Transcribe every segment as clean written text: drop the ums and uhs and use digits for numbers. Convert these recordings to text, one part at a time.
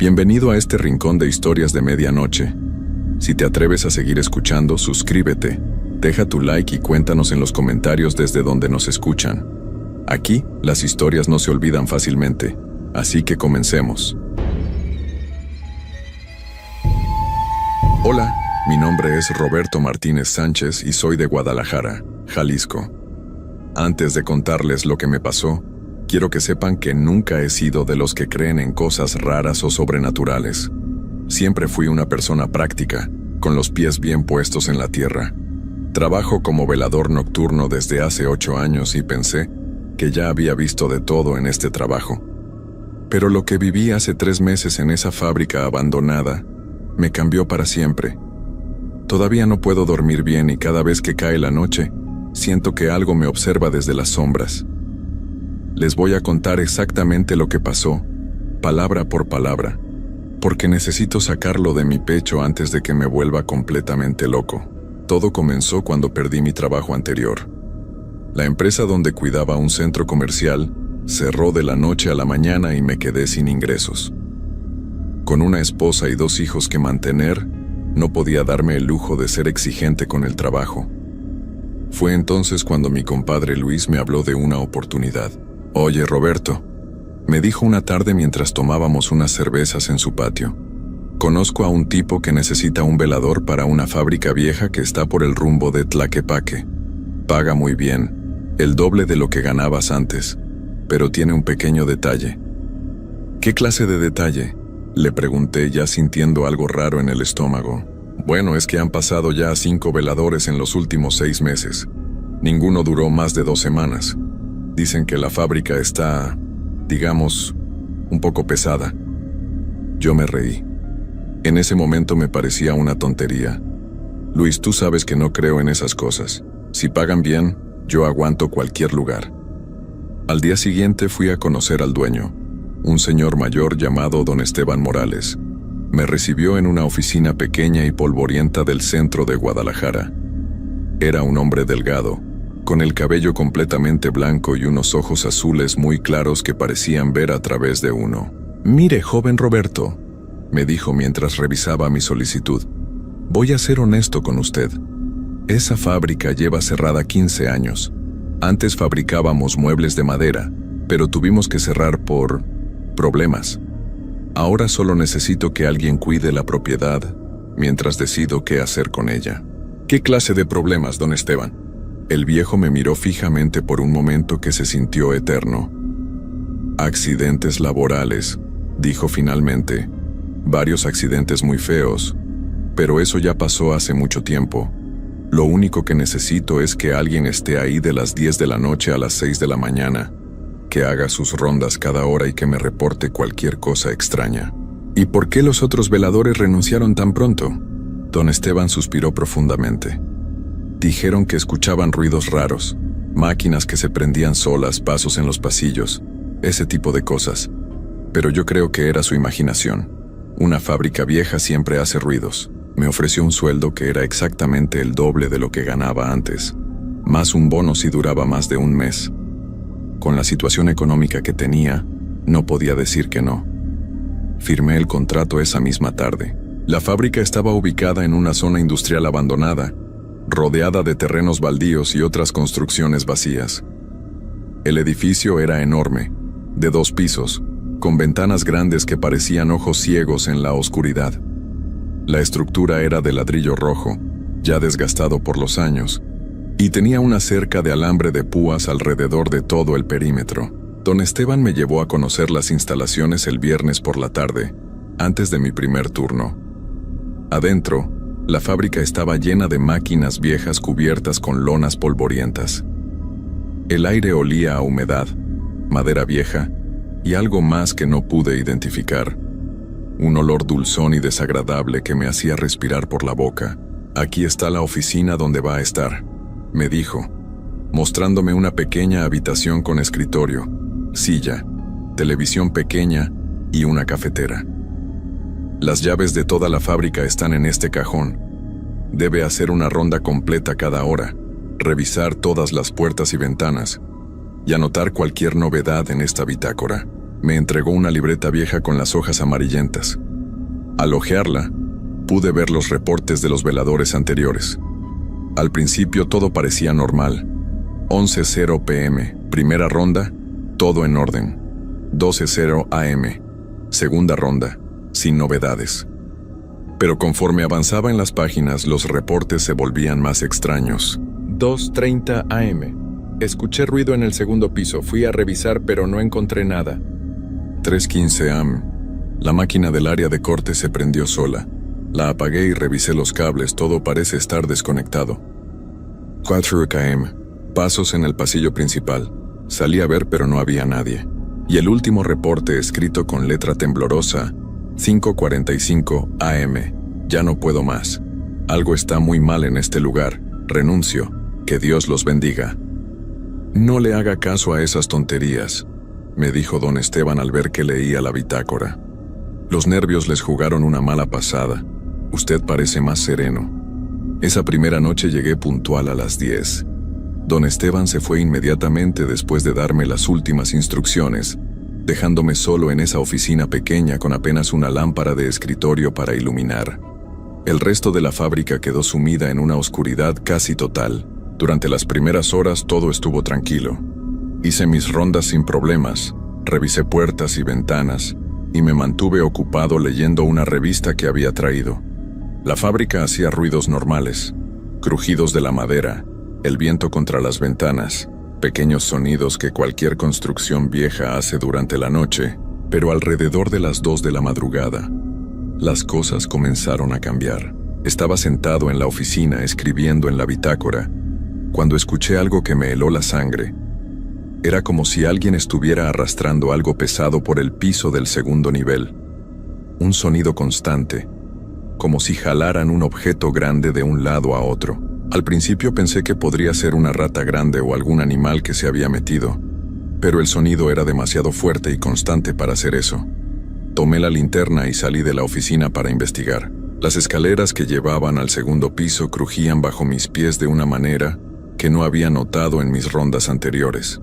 Bienvenido a este rincón de historias de medianoche. Si te atreves a seguir escuchando, suscríbete, deja tu like y cuéntanos en los comentarios desde donde nos escuchan. Aquí, las historias no se olvidan fácilmente, así que comencemos. Hola, mi nombre es Roberto Martínez Sánchez y soy de Guadalajara, Jalisco. Antes de contarles lo que me pasó, quiero que sepan que nunca he sido de los que creen en cosas raras o sobrenaturales. Siempre fui una persona práctica, con los pies bien puestos en la tierra. Trabajo como velador nocturno desde hace 8 años y pensé que ya había visto de todo en este trabajo. Pero lo que viví hace 3 meses en esa fábrica abandonada me cambió para siempre. Todavía no puedo dormir bien y cada vez que cae la noche, siento que algo me observa desde las sombras. Les voy a contar exactamente lo que pasó, palabra por palabra, porque necesito sacarlo de mi pecho antes de que me vuelva completamente loco. Todo comenzó cuando perdí mi trabajo anterior. La empresa donde cuidaba un centro comercial cerró de la noche a la mañana y me quedé sin ingresos. Con una esposa y 2 hijos que mantener, no podía darme el lujo de ser exigente con el trabajo. Fue entonces cuando mi compadre Luis me habló de una oportunidad. «Oye, Roberto», me dijo una tarde mientras tomábamos unas cervezas en su patio. «Conozco a un tipo que necesita un velador para una fábrica vieja que está por el rumbo de Tlaquepaque. Paga muy bien, el doble de lo que ganabas antes, pero tiene un pequeño detalle». «¿Qué clase de detalle?», le pregunté ya sintiendo algo raro en el estómago. «Bueno, es que han pasado ya 5 veladores en los últimos 6 meses. Ninguno duró más de 2 semanas. Dicen que la fábrica está, digamos, un poco pesada». Yo me reí. En ese momento me parecía una tontería. «Luis, tú sabes que no creo en esas cosas. Si pagan bien, yo aguanto cualquier lugar». Al día siguiente fui a conocer al dueño, un señor mayor llamado Don Esteban Morales. Me recibió en una oficina pequeña y polvorienta del centro de Guadalajara. Era un hombre delgado, con el cabello completamente blanco y unos ojos azules muy claros que parecían ver a través de uno. «Mire, joven Roberto», me dijo mientras revisaba mi solicitud, «voy a ser honesto con usted. Esa fábrica lleva cerrada 15 años. Antes fabricábamos muebles de madera, pero tuvimos que cerrar por problemas. Ahora solo necesito que alguien cuide la propiedad mientras decido qué hacer con ella». «¿Qué clase de problemas, don Esteban?». El viejo me miró fijamente por un momento que se sintió eterno. «Accidentes laborales», dijo finalmente. «Varios accidentes muy feos, pero eso ya pasó hace mucho tiempo. Lo único que necesito es que alguien esté ahí de las 10 de la noche a las 6 de la mañana, que haga sus rondas cada hora y que me reporte cualquier cosa extraña». «¿Y por qué los otros veladores renunciaron tan pronto?». Don Esteban suspiró profundamente. «Dijeron que escuchaban ruidos raros, máquinas que se prendían solas, pasos en los pasillos, ese tipo de cosas. Pero yo creo que era su imaginación. Una fábrica vieja siempre hace ruidos». Me ofreció un sueldo que era exactamente el doble de lo que ganaba antes, más un bono si duraba más de un mes. Con la situación económica que tenía, no podía decir que no. Firmé el contrato esa misma tarde. La fábrica estaba ubicada en una zona industrial abandonada, rodeada de terrenos baldíos y otras construcciones vacías. El edificio era enorme, de 2 pisos, con ventanas grandes que parecían ojos ciegos en la oscuridad. La estructura era de ladrillo rojo, ya desgastado por los años, y tenía una cerca de alambre de púas alrededor de todo el perímetro. Don Esteban me llevó a conocer las instalaciones el viernes por la tarde, antes de mi primer turno. Adentro, la fábrica estaba llena de máquinas viejas cubiertas con lonas polvorientas. El aire olía a humedad, madera vieja y algo más que no pude identificar. Un olor dulzón y desagradable que me hacía respirar por la boca. «Aquí está la oficina donde va a estar», me dijo, mostrándome una pequeña habitación con escritorio, silla, televisión pequeña y una cafetera. «Las llaves de toda la fábrica están en este cajón. Debe hacer una ronda completa cada hora, revisar todas las puertas y ventanas, y anotar cualquier novedad en esta bitácora». Me entregó una libreta vieja con las hojas amarillentas. Al hojearla, pude ver los reportes de los veladores anteriores. Al principio todo parecía normal. 11:0 p.m., primera ronda, todo en orden. 12:0 a.m., segunda ronda, sin novedades. Pero conforme avanzaba en las páginas, los reportes se volvían más extraños. 2:30 a.m. Escuché ruido en el segundo piso. Fui a revisar, pero no encontré nada. 3:15 a.m. La máquina del área de corte se prendió sola. La apagué y revisé los cables. Todo parece estar desconectado. 4 a.m. Pasos en el pasillo principal. Salí a ver, pero no había nadie. Y el último reporte escrito con letra temblorosa: 5:45 a.m. Ya no puedo más. Algo está muy mal en este lugar. Renuncio. Que Dios los bendiga. No le haga caso a esas tonterías, me dijo don Esteban al ver que leía la bitácora. Los nervios les jugaron una mala pasada. Usted parece más sereno. Esa primera noche llegué puntual a las 10. Don Esteban se fue inmediatamente después de darme las últimas instrucciones, dejándome solo en esa oficina pequeña con apenas una lámpara de escritorio para iluminar. El resto de la fábrica quedó sumida en una oscuridad casi total. Durante las primeras horas todo estuvo tranquilo. Hice mis rondas sin problemas, revisé puertas y ventanas, y me mantuve ocupado leyendo una revista que había traído. La fábrica hacía ruidos normales, crujidos de la madera, el viento contra las ventanas, pequeños sonidos que cualquier construcción vieja hace durante la noche, pero alrededor de las 2 de la madrugada, las cosas comenzaron a cambiar. Estaba sentado en la oficina escribiendo en la bitácora, cuando escuché algo que me heló la sangre. Era como si alguien estuviera arrastrando algo pesado por el piso del segundo nivel. Un sonido constante, como si jalaran un objeto grande de un lado a otro. Al principio pensé que podría ser una rata grande o algún animal que se había metido, pero el sonido era demasiado fuerte y constante para hacer eso. Tomé la linterna y salí de la oficina para investigar. Las escaleras que llevaban al segundo piso crujían bajo mis pies de una manera que no había notado en mis rondas anteriores.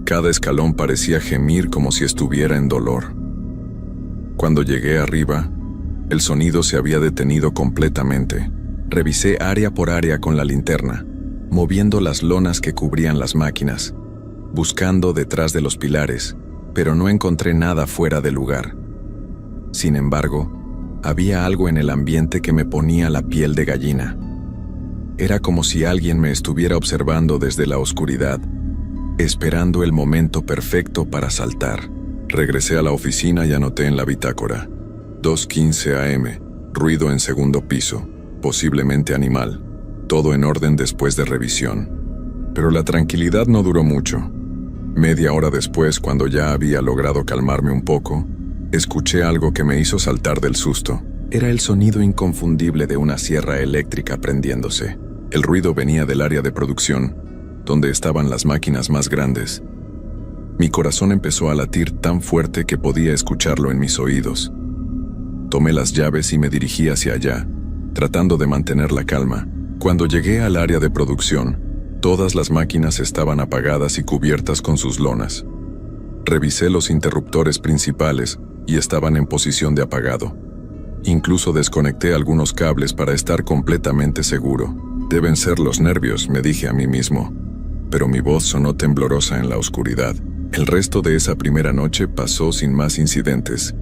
Cada escalón parecía gemir como si estuviera en dolor. Cuando llegué arriba, el sonido se había detenido completamente. Revisé área por área con la linterna, moviendo las lonas que cubrían las máquinas, buscando detrás de los pilares, pero no encontré nada fuera de lugar. Sin embargo, había algo en el ambiente que me ponía la piel de gallina. Era como si alguien me estuviera observando desde la oscuridad, esperando el momento perfecto para saltar. Regresé a la oficina y anoté en la bitácora: 2:15 a.m., ruido en segundo piso, posiblemente animal, todo en orden después de revisión. Pero la tranquilidad no duró mucho. Media hora después, cuando ya había logrado calmarme un poco, escuché algo que me hizo saltar del susto. Era el sonido inconfundible de una sierra eléctrica prendiéndose. El ruido venía del área de producción, donde estaban las máquinas más grandes. Mi corazón empezó a latir tan fuerte que podía escucharlo en mis oídos. Tomé las llaves y me dirigí hacia allá, tratando de mantener la calma. Cuando llegué al área de producción, todas las máquinas estaban apagadas y cubiertas con sus lonas. Revisé los interruptores principales y estaban en posición de apagado. Incluso desconecté algunos cables para estar completamente seguro. Deben ser los nervios, me dije a mí mismo, pero mi voz sonó temblorosa en la oscuridad. El resto de esa primera noche pasó sin más incidentes,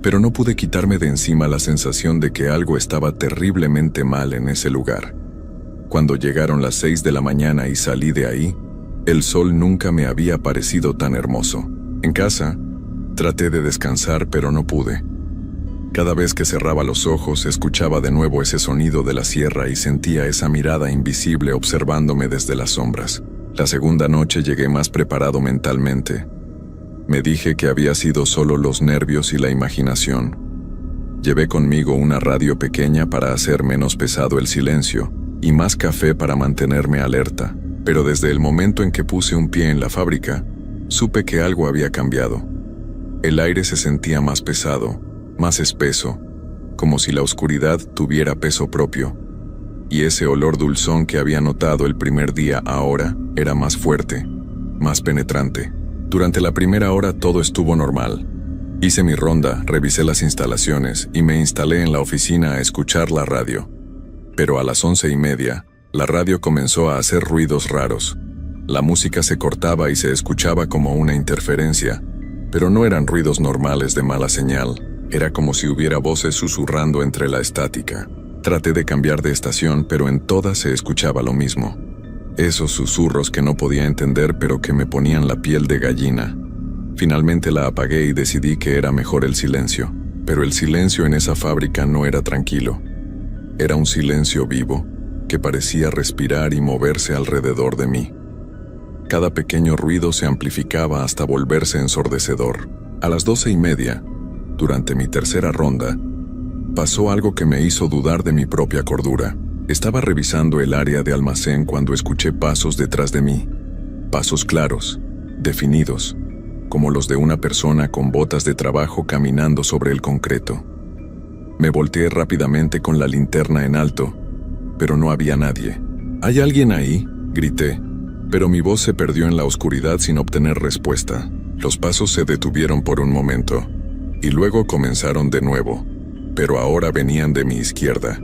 pero no pude quitarme de encima la sensación de que algo estaba terriblemente mal en ese lugar. Cuando llegaron las 6 de la mañana y salí de ahí, el sol nunca me había parecido tan hermoso. En casa, traté de descansar, pero no pude. Cada vez que cerraba los ojos, escuchaba de nuevo ese sonido de la sierra y sentía esa mirada invisible observándome desde las sombras. La segunda noche llegué más preparado mentalmente. Me dije que había sido solo los nervios y la imaginación. Llevé conmigo una radio pequeña para hacer menos pesado el silencio y más café para mantenerme alerta. Pero desde el momento en que puse un pie en la fábrica, supe que algo había cambiado. El aire se sentía más pesado, más espeso, como si la oscuridad tuviera peso propio, y ese olor dulzón que había notado el primer día ahora era más fuerte, más penetrante. Durante la primera hora todo estuvo normal. Hice mi ronda, revisé las instalaciones y me instalé en la oficina a escuchar la radio. Pero a las 11:30, la radio comenzó a hacer ruidos raros. La música se cortaba y se escuchaba como una interferencia, pero no eran ruidos normales de mala señal. Era como si hubiera voces susurrando entre la estática. Traté de cambiar de estación, pero en todas se escuchaba lo mismo. Esos susurros que no podía entender, pero que me ponían la piel de gallina. Finalmente la apagué y decidí que era mejor el silencio. Pero el silencio en esa fábrica no era tranquilo. Era un silencio vivo, que parecía respirar y moverse alrededor de mí. Cada pequeño ruido se amplificaba hasta volverse ensordecedor. A las 12:30, durante mi tercera ronda, pasó algo que me hizo dudar de mi propia cordura. Estaba revisando el área de almacén cuando escuché pasos detrás de mí. Pasos claros, definidos, como los de una persona con botas de trabajo caminando sobre el concreto. Me volteé rápidamente con la linterna en alto, pero no había nadie. ¿Hay alguien ahí?, grité, pero mi voz se perdió en la oscuridad sin obtener respuesta. Los pasos se detuvieron por un momento, y luego comenzaron de nuevo, pero ahora venían de mi izquierda.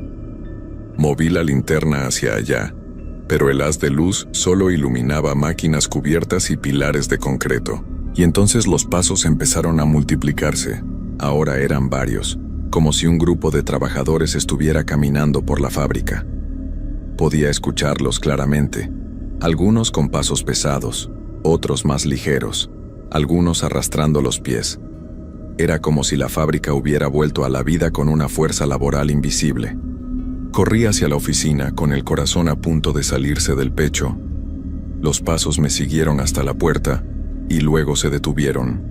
Moví la linterna hacia allá, pero el haz de luz solo iluminaba máquinas cubiertas y pilares de concreto. Y entonces los pasos empezaron a multiplicarse. Ahora eran varios, como si un grupo de trabajadores estuviera caminando por la fábrica. Podía escucharlos claramente, algunos con pasos pesados, otros más ligeros, algunos arrastrando los pies. Era como si la fábrica hubiera vuelto a la vida con una fuerza laboral invisible. Corrí hacia la oficina con el corazón a punto de salirse del pecho. Los pasos me siguieron hasta la puerta y luego se detuvieron.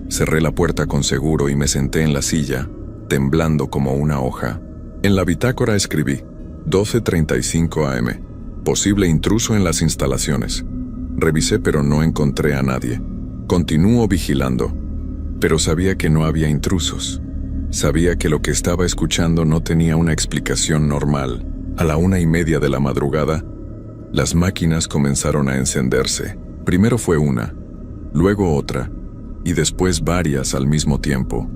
Cerré la puerta con seguro y me senté en la silla, temblando como una hoja. En la bitácora escribí: 12:35 AM. Posible intruso en las instalaciones. Revisé pero no encontré a nadie. Continúo vigilando, pero sabía que no había intrusos. Sabía que lo que estaba escuchando no tenía una explicación normal. A la 1:30 de la madrugada, las máquinas comenzaron a encenderse. Primero fue una, luego otra, y después varias al mismo tiempo.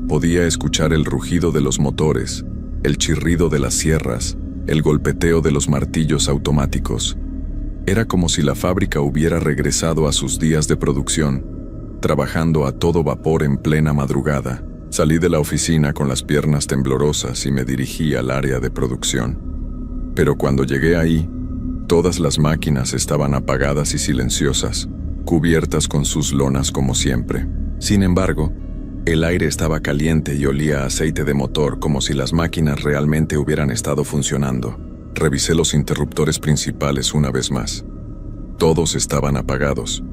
Podía escuchar el rugido de los motores, el chirrido de las sierras, el golpeteo de los martillos automáticos. Era como si la fábrica hubiera regresado a sus días de producción, trabajando a todo vapor en plena madrugada. Salí de la oficina con las piernas temblorosas y me dirigí al área de producción. Pero cuando llegué ahí, todas las máquinas estaban apagadas y silenciosas, cubiertas con sus lonas como siempre. Sin embargo, el aire estaba caliente y olía a aceite de motor, como si las máquinas realmente hubieran estado funcionando. Revisé los interruptores principales una vez más. Todos estaban apagados.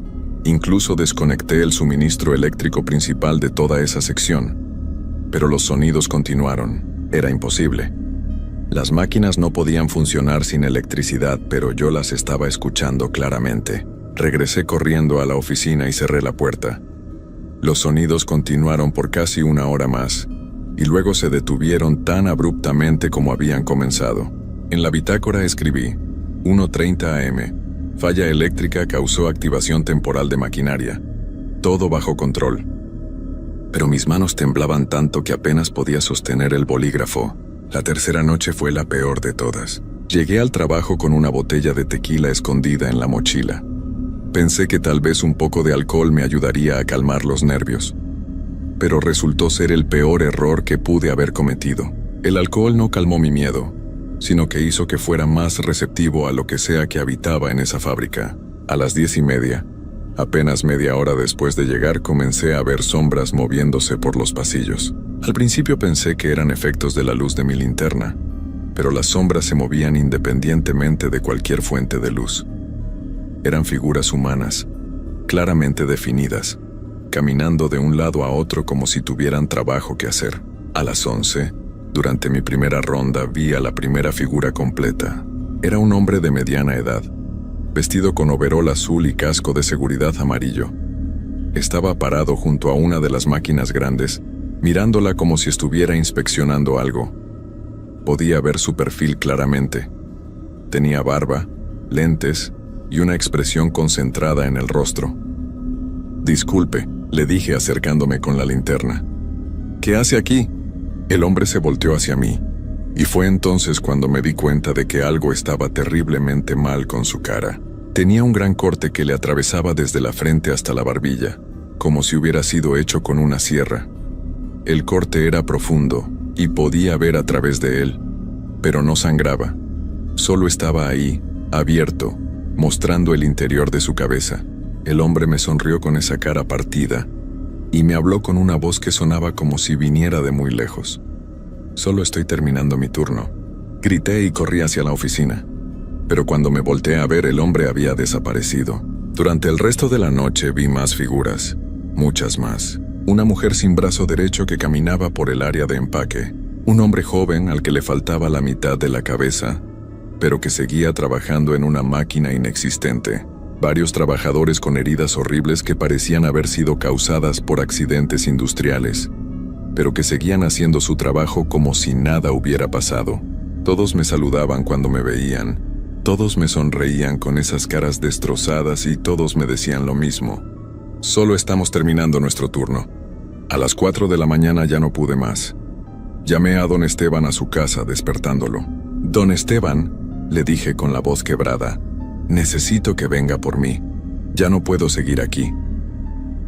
Incluso desconecté el suministro eléctrico principal de toda esa sección. Pero los sonidos continuaron. Era imposible. Las máquinas no podían funcionar sin electricidad, pero yo las estaba escuchando claramente. Regresé corriendo a la oficina y cerré la puerta. Los sonidos continuaron por casi una hora más, y luego se detuvieron tan abruptamente como habían comenzado. En la bitácora escribí: 1:30 AM. Falla eléctrica causó activación temporal de maquinaria. Todo bajo control. Pero mis manos temblaban tanto que apenas podía sostener el bolígrafo. La tercera noche fue la peor de todas. Llegué al trabajo con una botella de tequila escondida en la mochila. Pensé que tal vez un poco de alcohol me ayudaría a calmar los nervios. Pero resultó ser el peor error que pude haber cometido. El alcohol no calmó mi miedo, sino que hizo que fuera más receptivo a lo que sea que habitaba en esa fábrica. A las 10:30, apenas media hora después de llegar, comencé a ver sombras moviéndose por los pasillos. Al principio pensé que eran efectos de la luz de mi linterna, pero las sombras se movían independientemente de cualquier fuente de luz. Eran figuras humanas, claramente definidas, caminando de un lado a otro como si tuvieran trabajo que hacer. A las 11, durante mi primera ronda, vi a la primera figura completa. Era un hombre de mediana edad, vestido con overol azul y casco de seguridad amarillo. Estaba parado junto a una de las máquinas grandes, mirándola como si estuviera inspeccionando algo. Podía ver su perfil claramente. Tenía barba, lentes y una expresión concentrada en el rostro. Disculpe, le dije acercándome con la linterna. ¿Qué hace aquí? El hombre se volteó hacia mí, y fue entonces cuando me di cuenta de que algo estaba terriblemente mal con su cara. Tenía un gran corte que le atravesaba desde la frente hasta la barbilla, como si hubiera sido hecho con una sierra. El corte era profundo, y podía ver a través de él, pero no sangraba. Solo estaba ahí, abierto, mostrando el interior de su cabeza. El hombre me sonrió con esa cara partida, y me habló con una voz que sonaba como si viniera de muy lejos. «Solo estoy terminando mi turno», grité y corrí hacia la oficina. Pero cuando me volteé a ver, el hombre había desaparecido. Durante el resto de la noche vi más figuras, muchas más. Una mujer sin brazo derecho que caminaba por el área de empaque. Un hombre joven al que le faltaba la mitad de la cabeza, pero que seguía trabajando en una máquina inexistente. Varios trabajadores con heridas horribles que parecían haber sido causadas por accidentes industriales, pero que seguían haciendo su trabajo como si nada hubiera pasado. Todos me saludaban cuando me veían. Todos me sonreían con esas caras destrozadas y todos me decían lo mismo. «Solo estamos terminando nuestro turno». A las 4 de la mañana ya no pude más. Llamé a don Esteban a su casa, despertándolo. «Don Esteban», le dije con la voz quebrada, «necesito que venga por mí. Ya no puedo seguir aquí».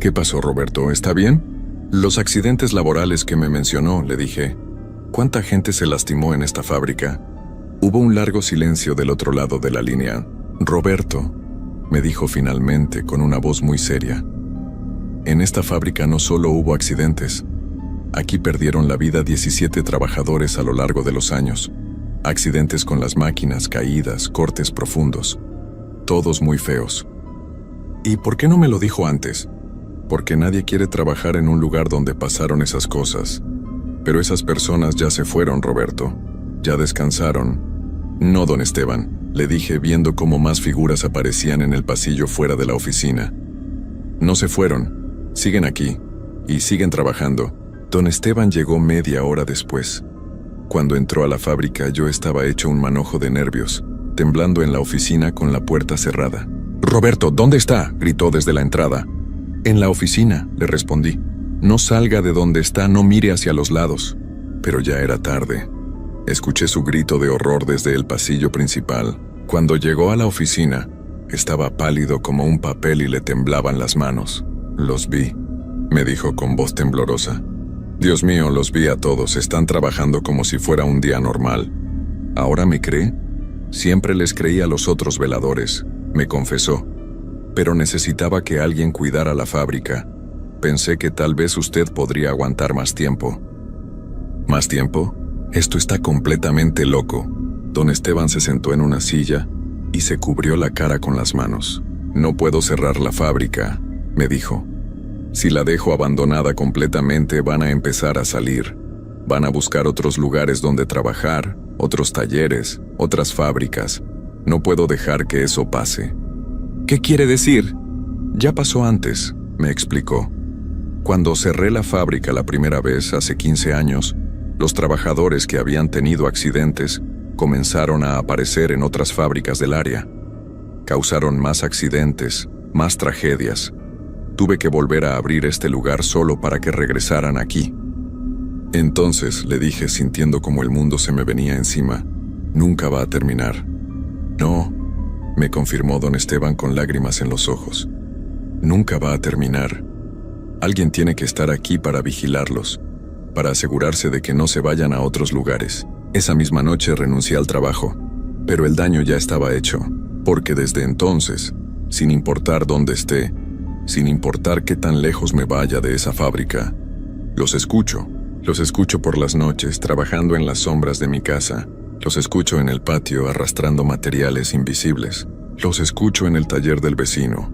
«¿Qué pasó, Roberto? ¿Está bien?» «Los accidentes laborales que me mencionó», le dije. «¿Cuánta gente se lastimó en esta fábrica?» Hubo un largo silencio del otro lado de la línea. «Roberto», me dijo finalmente con una voz muy seria, «en esta fábrica no solo hubo accidentes. Aquí perdieron la vida 17 trabajadores a lo largo de los años. Accidentes con las máquinas, caídas, cortes profundos. Todos muy feos». «¿Y por qué no me lo dijo antes?» «Porque nadie quiere trabajar en un lugar donde pasaron esas cosas. Pero esas personas ya se fueron, Roberto. Ya descansaron». «No, don Esteban», le dije viendo cómo más figuras aparecían en el pasillo fuera de la oficina. «No se fueron. Siguen aquí. Y siguen trabajando». Don Esteban llegó media hora después. Cuando entró a la fábrica yo estaba hecho un manojo de nervios, temblando en la oficina con la puerta cerrada. «Roberto, ¿dónde está?», gritó desde la entrada. «En la oficina», le respondí. «No salga de donde está, no mire hacia los lados». Pero ya era tarde. Escuché su grito de horror desde el pasillo principal. Cuando llegó a la oficina, estaba pálido como un papel y le temblaban las manos. «Los vi», me dijo con voz temblorosa. «Dios mío, los vi a todos, están trabajando como si fuera un día normal». «¿Ahora me cree?» «Siempre les creí a los otros veladores», me confesó. «Pero necesitaba que alguien cuidara la fábrica. Pensé que tal vez usted podría aguantar más tiempo». «¿Más tiempo? Esto está completamente loco». Don Esteban se sentó en una silla y se cubrió la cara con las manos. «No puedo cerrar la fábrica», me dijo. «Si la dejo abandonada completamente, van a empezar a salir. Van a buscar otros lugares donde trabajar, otros talleres, otras fábricas. No puedo dejar que eso pase». «¿Qué quiere decir?» «Ya pasó antes», me explicó. «Cuando cerré la fábrica la primera vez, hace 15 años, los trabajadores que habían tenido accidentes comenzaron a aparecer en otras fábricas del área. Causaron más accidentes, más tragedias. Tuve que volver a abrir este lugar solo para que regresaran aquí». Entonces le dije, sintiendo como el mundo se me venía encima, «Nunca va a terminar». «No», me confirmó don Esteban con lágrimas en los ojos. «Nunca va a terminar. Alguien tiene que estar aquí para vigilarlos, para asegurarse de que no se vayan a otros lugares». Esa misma noche renuncié al trabajo, pero el daño ya estaba hecho, porque desde entonces, sin importar dónde esté, sin importar qué tan lejos me vaya de esa fábrica, los escucho. Los escucho por las noches, trabajando en las sombras de mi casa. Los escucho en el patio, arrastrando materiales invisibles. Los escucho en el taller del vecino,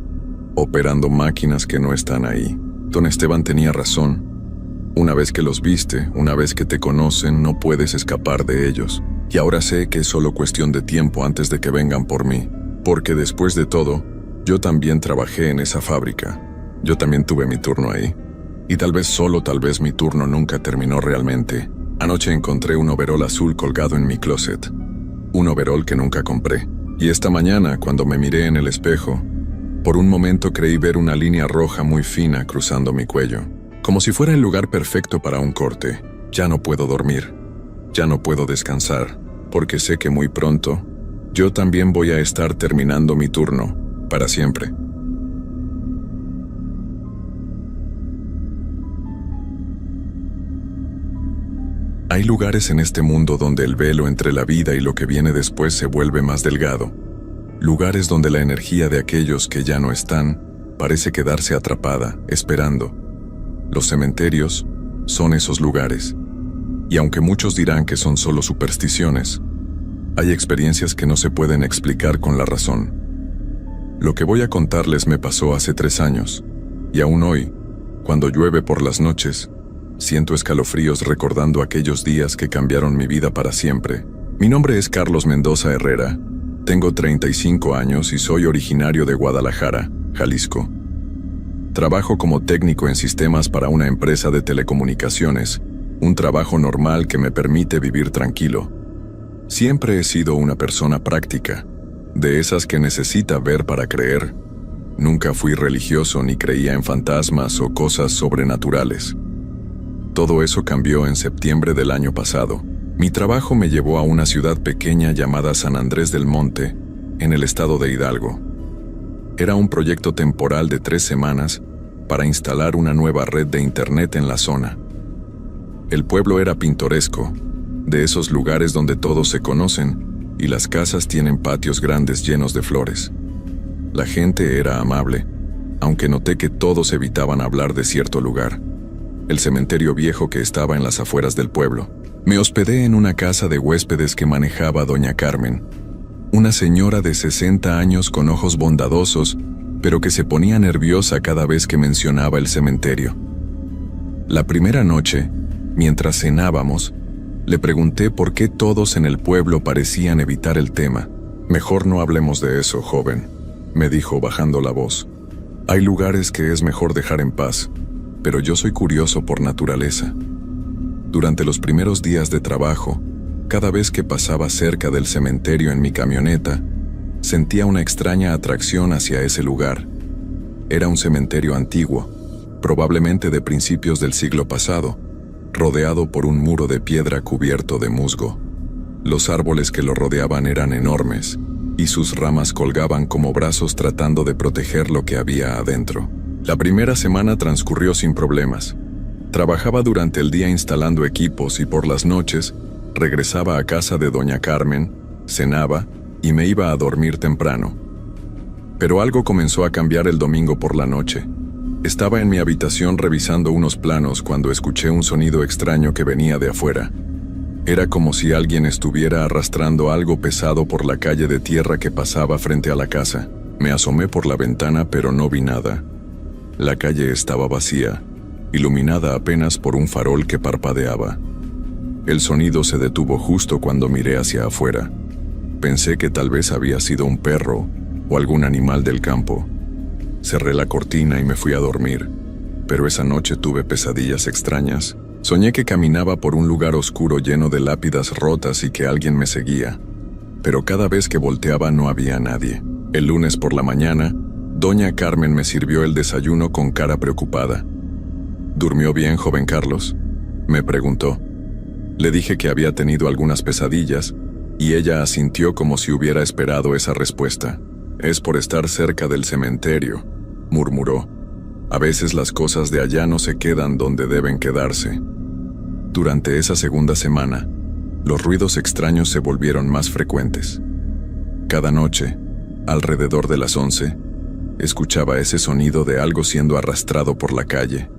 operando máquinas que no están ahí. Don Esteban tenía razón. Una vez que los viste, una vez que te conocen, no puedes escapar de ellos. Y ahora sé que es solo cuestión de tiempo antes de que vengan por mí. Porque después de todo, yo también trabajé en esa fábrica. Yo también tuve mi turno ahí. Y tal vez solo tal vez mi turno nunca terminó realmente. Anoche encontré un overol azul colgado en mi closet. Un overol que nunca compré. Y esta mañana, cuando me miré en el espejo, Por un momento creí ver una línea roja muy fina cruzando mi cuello, como si fuera el lugar perfecto para un corte. Ya no puedo dormir, ya no puedo descansar, porque sé que muy pronto yo también voy a estar terminando mi turno, para siempre. Hay lugares en este mundo donde el velo entre la vida y lo que viene después se vuelve más delgado. Lugares donde la energía de aquellos que ya no están parece quedarse atrapada, esperando. Los cementerios son esos lugares. Y aunque muchos dirán que son solo supersticiones, hay experiencias que no se pueden explicar con la razón. Lo que voy a contarles me pasó hace 3 años, y aún hoy, cuando llueve por las noches, siento escalofríos recordando aquellos días que cambiaron mi vida para siempre. Mi nombre es Carlos Mendoza Herrera, tengo 35 años y soy originario de Guadalajara, Jalisco. Trabajo como técnico en sistemas para una empresa de telecomunicaciones, un trabajo normal que me permite vivir tranquilo. Siempre he sido una persona práctica, de esas que necesita ver para creer. Nunca fui religioso ni creía en fantasmas o cosas sobrenaturales. Todo eso cambió en septiembre del año pasado. Mi trabajo me llevó a una ciudad pequeña llamada San Andrés del Monte, en el estado de Hidalgo. Era un proyecto temporal de 3 semanas para instalar una nueva red de internet en la zona. El pueblo era pintoresco, de esos lugares donde todos se conocen y las casas tienen patios grandes llenos de flores. La gente era amable, aunque noté que todos evitaban hablar de cierto lugar, el cementerio viejo que estaba en las afueras del pueblo. Me hospedé en una casa de huéspedes que manejaba doña Carmen, una señora de 60 años con ojos bondadosos, pero que se ponía nerviosa cada vez que mencionaba el cementerio. La primera noche, mientras cenábamos, le pregunté por qué todos en el pueblo parecían evitar el tema. «Mejor no hablemos de eso, joven», me dijo bajando la voz. «Hay lugares que es mejor dejar en paz, pero yo soy curioso por naturaleza». Durante los primeros días de trabajo, cada vez que pasaba cerca del cementerio en mi camioneta, sentía una extraña atracción hacia ese lugar. Era un cementerio antiguo, probablemente de principios del siglo pasado, rodeado por un muro de piedra cubierto de musgo. Los árboles que lo rodeaban eran enormes, y sus ramas colgaban como brazos tratando de proteger lo que había adentro. La primera semana transcurrió sin problemas. Trabajaba durante el día instalando equipos y por las noches regresaba a casa de doña Carmen, cenaba y me iba a dormir temprano. Pero algo comenzó a cambiar el domingo por la noche. Estaba en mi habitación revisando unos planos cuando escuché un sonido extraño que venía de afuera. Era como si alguien estuviera arrastrando algo pesado por la calle de tierra que pasaba frente a la casa. Me asomé por la ventana pero no vi nada. La calle estaba vacía, iluminada apenas por un farol que parpadeaba. El sonido se detuvo justo cuando miré hacia afuera. Pensé que tal vez había sido un perro o algún animal del campo. Cerré la cortina y me fui a dormir, pero esa noche tuve pesadillas extrañas. Soñé que caminaba por un lugar oscuro lleno de lápidas rotas y que alguien me seguía, pero cada vez que volteaba no había nadie. El lunes por la mañana, doña Carmen me sirvió el desayuno con cara preocupada. «¿Durmió bien, joven Carlos?», me preguntó. Le dije que había tenido algunas pesadillas, y ella asintió como si hubiera esperado esa respuesta. «Es por estar cerca del cementerio», murmuró. «A veces las cosas de allá no se quedan donde deben quedarse». Durante esa segunda semana, los ruidos extraños se volvieron más frecuentes. Cada noche, alrededor de las 11, escuchaba ese sonido de algo siendo arrastrado por la calle.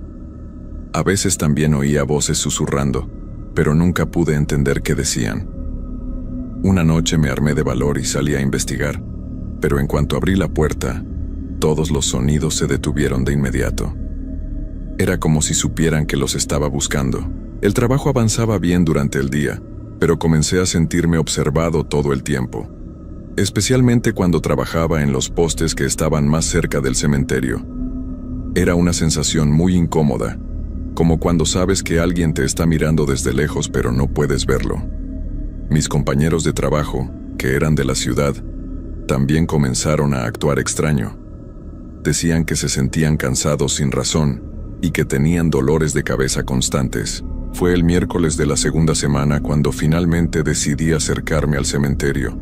A veces también oía voces susurrando, pero nunca pude entender qué decían. Una noche me armé de valor y salí a investigar, pero en cuanto abrí la puerta, todos los sonidos se detuvieron de inmediato. Era como si supieran que los estaba buscando. El trabajo avanzaba bien durante el día, pero comencé a sentirme observado todo el tiempo, especialmente cuando trabajaba en los postes que estaban más cerca del cementerio. Era una sensación muy incómoda, como cuando sabes que alguien te está mirando desde lejos pero no puedes verlo. Mis compañeros de trabajo, que eran de la ciudad, también comenzaron a actuar extraño. Decían que se sentían cansados sin razón y que tenían dolores de cabeza constantes. Fue el miércoles de la segunda semana cuando finalmente decidí acercarme al cementerio.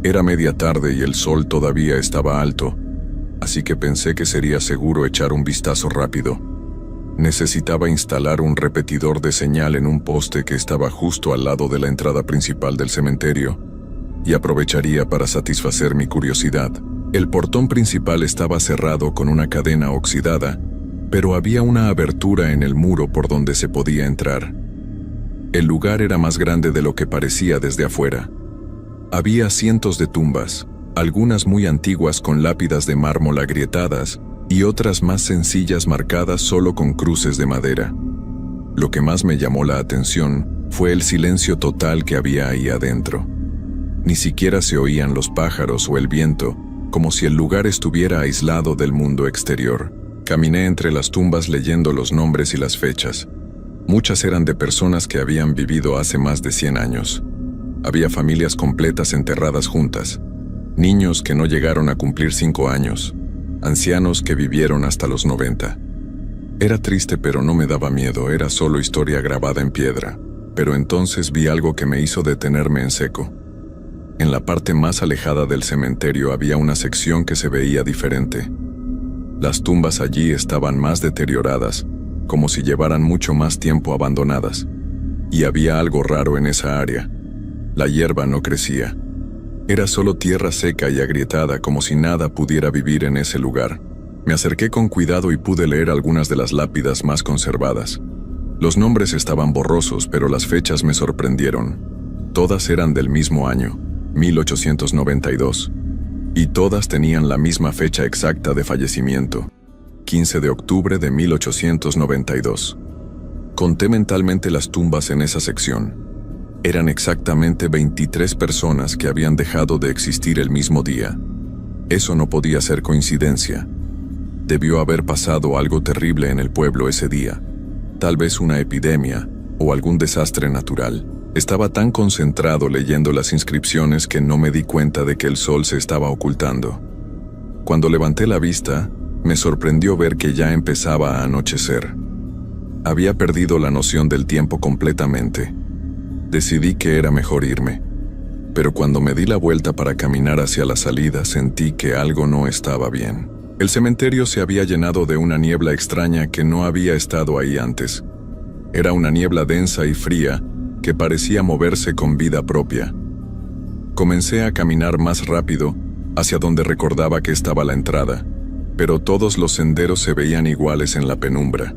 Era media tarde y el sol todavía estaba alto, así que pensé que sería seguro echar un vistazo rápido. Necesitaba instalar un repetidor de señal en un poste que estaba justo al lado de la entrada principal del cementerio, y aprovecharía para satisfacer mi curiosidad. El portón principal estaba cerrado con una cadena oxidada, pero había una abertura en el muro por donde se podía entrar. El lugar era más grande de lo que parecía desde afuera. Había cientos de tumbas, algunas muy antiguas con lápidas de mármol agrietadas y otras más sencillas marcadas solo con cruces de madera. Lo que más me llamó la atención fue el silencio total que había ahí adentro. Ni siquiera se oían los pájaros o el viento, como si el lugar estuviera aislado del mundo exterior. Caminé entre las tumbas leyendo los nombres y las fechas. Muchas eran de personas que habían vivido hace más de 100 años. Había familias completas enterradas juntas, niños que no llegaron a cumplir 5 años, ancianos que vivieron hasta los 90. Era triste, pero no me daba miedo, era solo historia grabada en piedra. Pero entonces vi algo que me hizo detenerme en seco. En la parte más alejada del cementerio había una sección que se veía diferente. Las tumbas allí estaban más deterioradas, como si llevaran mucho más tiempo abandonadas. Y había algo raro en esa área. La hierba no crecía. Era solo tierra seca y agrietada, como si nada pudiera vivir en ese lugar. Me acerqué con cuidado y pude leer algunas de las lápidas más conservadas. Los nombres estaban borrosos, pero las fechas me sorprendieron. Todas eran del mismo año, 1892. Y todas tenían la misma fecha exacta de fallecimiento, 15 de octubre de 1892. Conté mentalmente las tumbas en esa sección. Eran exactamente 23 personas que habían dejado de existir el mismo día. Eso no podía ser coincidencia. Debió haber pasado algo terrible en el pueblo ese día. Tal vez una epidemia o algún desastre natural. Estaba tan concentrado leyendo las inscripciones que no me di cuenta de que el sol se estaba ocultando. Cuando levanté la vista, me sorprendió ver que ya empezaba a anochecer. Había perdido la noción del tiempo completamente. Decidí que era mejor irme. Pero cuando me di la vuelta para caminar hacia la salida, sentí que algo no estaba bien. El cementerio se había llenado de una niebla extraña que no había estado ahí antes. Era una niebla densa y fría que parecía moverse con vida propia. Comencé a caminar más rápido hacia donde recordaba que estaba la entrada, pero todos los senderos se veían iguales en la penumbra.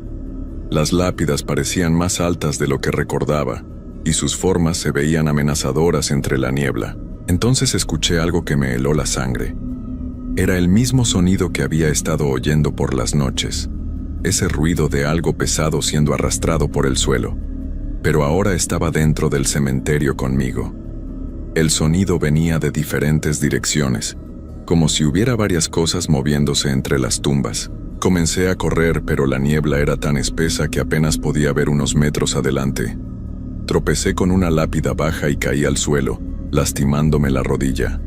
Las lápidas parecían más altas de lo que recordaba, y sus formas se veían amenazadoras entre la niebla. Entonces escuché algo que me heló la sangre. Era el mismo sonido que había estado oyendo por las noches, ese ruido de algo pesado siendo arrastrado por el suelo. Pero ahora estaba dentro del cementerio conmigo. El sonido venía de diferentes direcciones, como si hubiera varias cosas moviéndose entre las tumbas. Comencé a correr, pero la niebla era tan espesa que apenas podía ver unos metros adelante. Tropecé con una lápida baja y caí al suelo, lastimándome la rodilla.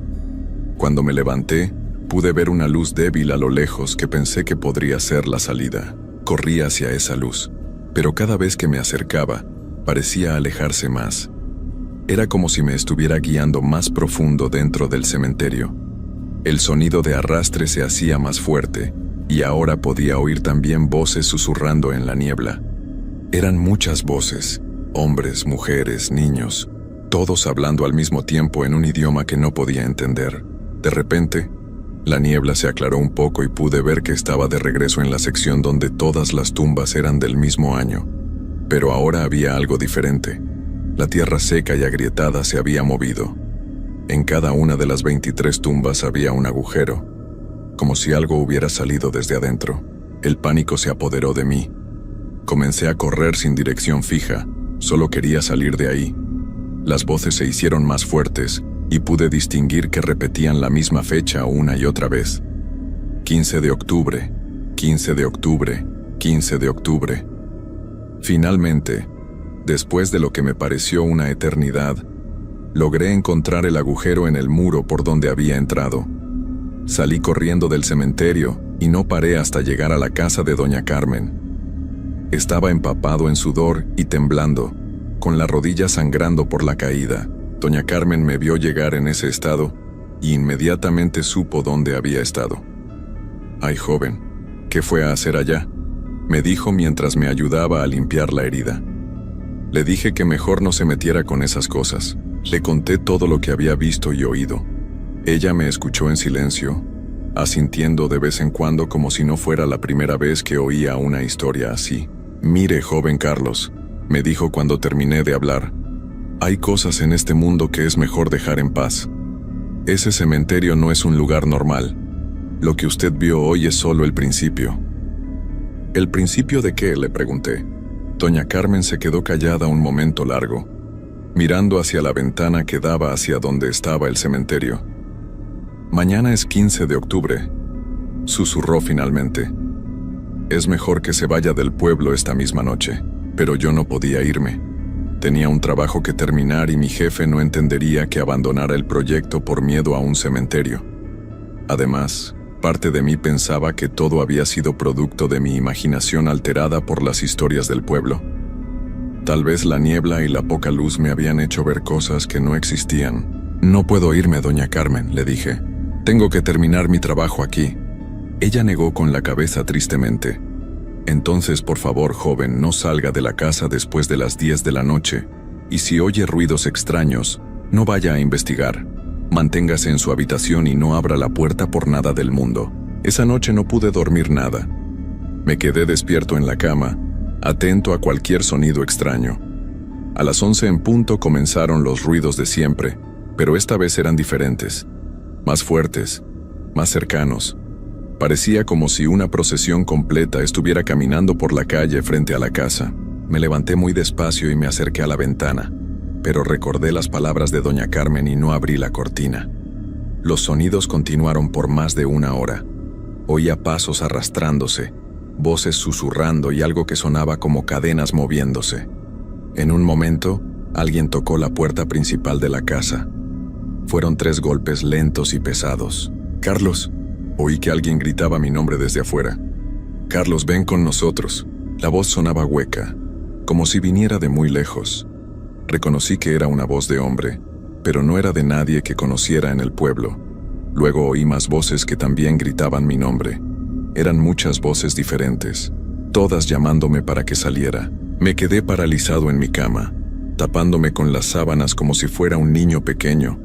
Cuando me levanté, pude ver una luz débil a lo lejos que pensé que podría ser la salida. Corrí hacia esa luz, pero cada vez que me acercaba, parecía alejarse más. Era como si me estuviera guiando más profundo dentro del cementerio. El sonido de arrastre se hacía más fuerte, y ahora podía oír también voces susurrando en la niebla. Eran muchas voces, hombres, mujeres, niños, todos hablando al mismo tiempo en un idioma que no podía entender. De repente, la niebla se aclaró un poco y pude ver que estaba de regreso en la sección donde todas las tumbas eran del mismo año. Pero ahora había algo diferente. La tierra seca y agrietada se había movido. En cada una de las 23 tumbas había un agujero, como si algo hubiera salido desde adentro. El pánico se apoderó de mí. Comencé a correr sin dirección fija, solo quería salir de ahí. Las voces se hicieron más fuertes y pude distinguir que repetían la misma fecha una y otra vez. 15 de octubre, 15 de octubre, 15 de octubre. Finalmente, después de lo que me pareció una eternidad, logré encontrar el agujero en el muro por donde había entrado. Salí corriendo del cementerio y no paré hasta llegar a la casa de doña Carmen. Estaba empapado en sudor y temblando, con la rodilla sangrando por la caída. Doña Carmen me vio llegar en ese estado y inmediatamente supo dónde había estado. «Ay, joven, ¿qué fue a hacer allá?», me dijo mientras me ayudaba a limpiar la herida. Le dije que mejor no se metiera con esas cosas. Le conté todo lo que había visto y oído. Ella me escuchó en silencio, asintiendo de vez en cuando como si no fuera la primera vez que oía una historia así. «Mire, joven Carlos», me dijo cuando terminé de hablar, «hay cosas en este mundo que es mejor dejar en paz. Ese cementerio no es un lugar normal. Lo que usted vio hoy es solo el principio». «¿El principio de qué?», le pregunté. Doña Carmen se quedó callada un momento largo, mirando hacia la ventana que daba hacia donde estaba el cementerio. «Mañana es 15 de octubre», susurró finalmente. «Es mejor que se vaya del pueblo esta misma noche». Pero yo no podía irme. Tenía un trabajo que terminar y mi jefe no entendería que abandonara el proyecto por miedo a un cementerio. Además, parte de mí pensaba que todo había sido producto de mi imaginación alterada por las historias del pueblo. Tal vez la niebla y la poca luz me habían hecho ver cosas que no existían. «No puedo irme, doña Carmen», le dije. «Tengo que terminar mi trabajo aquí». Ella negó con la cabeza tristemente. «Entonces, por favor, joven, no salga de la casa después de las 10 de la noche, y si oye ruidos extraños, no vaya a investigar. Manténgase en su habitación y no abra la puerta por nada del mundo». Esa noche no pude dormir nada. Me quedé despierto en la cama, atento a cualquier sonido extraño. A las 11 en punto comenzaron los ruidos de siempre, pero esta vez eran diferentes, más fuertes, más cercanos. Parecía como si una procesión completa estuviera caminando por la calle frente a la casa. Me levanté muy despacio y me acerqué a la ventana, pero recordé las palabras de doña Carmen y no abrí la cortina. Los sonidos continuaron por más de una hora. Oía pasos arrastrándose, voces susurrando y algo que sonaba como cadenas moviéndose. En un momento, alguien tocó la puerta principal de la casa. Fueron 3 golpes lentos y pesados. «Carlos», oí que alguien gritaba mi nombre desde afuera. «Carlos, ven con nosotros». La voz sonaba hueca, como si viniera de muy lejos. Reconocí que era una voz de hombre, pero no era de nadie que conociera en el pueblo. Luego oí más voces que también gritaban mi nombre. Eran muchas voces diferentes, todas llamándome para que saliera. Me quedé paralizado en mi cama, tapándome con las sábanas como si fuera un niño pequeño.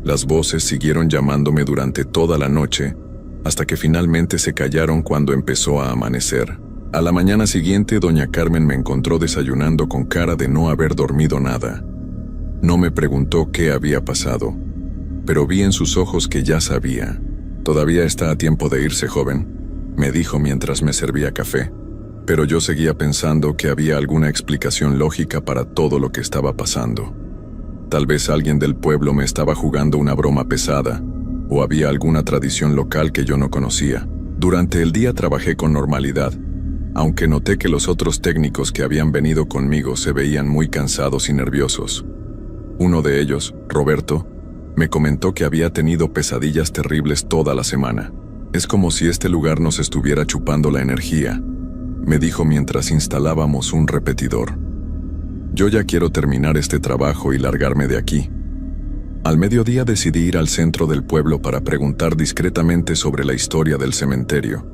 Las voces siguieron llamándome durante toda la noche, hasta que finalmente se callaron cuando empezó a amanecer. A la mañana siguiente, doña Carmen me encontró desayunando con cara de no haber dormido nada. No me preguntó qué había pasado, pero vi en sus ojos que ya sabía. «Todavía está a tiempo de irse, joven», me dijo mientras me servía café. Pero yo seguía pensando que había alguna explicación lógica para todo lo que estaba pasando. Tal vez alguien del pueblo me estaba jugando una broma pesada, o había alguna tradición local que yo no conocía. Durante el día trabajé con normalidad, aunque noté que los otros técnicos que habían venido conmigo se veían muy cansados y nerviosos. Uno de ellos, Roberto, me comentó que había tenido pesadillas terribles toda la semana. «Es como si este lugar nos estuviera chupando la energía», me dijo mientras instalábamos un repetidor. «Yo ya quiero terminar este trabajo y largarme de aquí». Al mediodía decidí ir al centro del pueblo para preguntar discretamente sobre la historia del cementerio.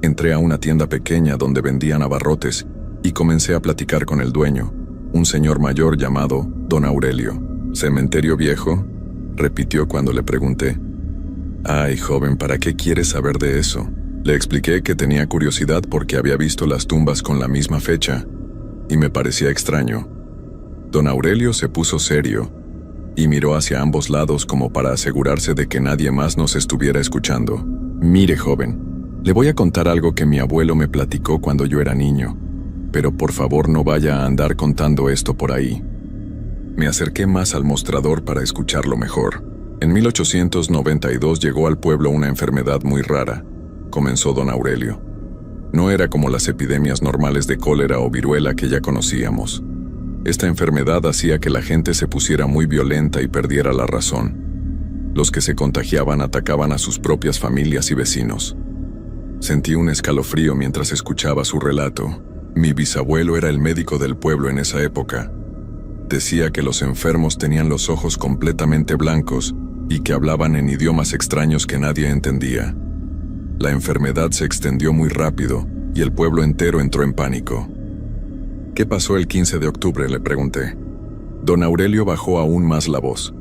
Entré a una tienda pequeña donde vendían abarrotes y comencé a platicar con el dueño, un señor mayor llamado Don Aurelio. «¿Cementerio viejo?», repitió cuando le pregunté. «Ay, joven, ¿para qué quieres saber de eso?». Le expliqué que tenía curiosidad porque había visto las tumbas con la misma fecha y me parecía extraño. Don Aurelio se puso serio y miró hacia ambos lados como para asegurarse de que nadie más nos estuviera escuchando. «Mire, joven, le voy a contar algo que mi abuelo me platicó cuando yo era niño, pero por favor no vaya a andar contando esto por ahí». Me acerqué más al mostrador para escucharlo mejor. «En 1892 llegó al pueblo una enfermedad muy rara», comenzó don Aurelio. «No era como las epidemias normales de cólera o viruela que ya conocíamos. Esta enfermedad hacía que la gente se pusiera muy violenta y perdiera la razón. Los que se contagiaban atacaban a sus propias familias y vecinos. Sentí un escalofrío mientras escuchaba su relato. Mi bisabuelo era el médico del pueblo en esa época. Decía que los enfermos tenían los ojos completamente blancos y que hablaban en idiomas extraños que nadie entendía. La enfermedad se extendió muy rápido y el pueblo entero entró en pánico. ¿Qué pasó el 15 de octubre?, le pregunté. Don Aurelio bajó aún más la voz.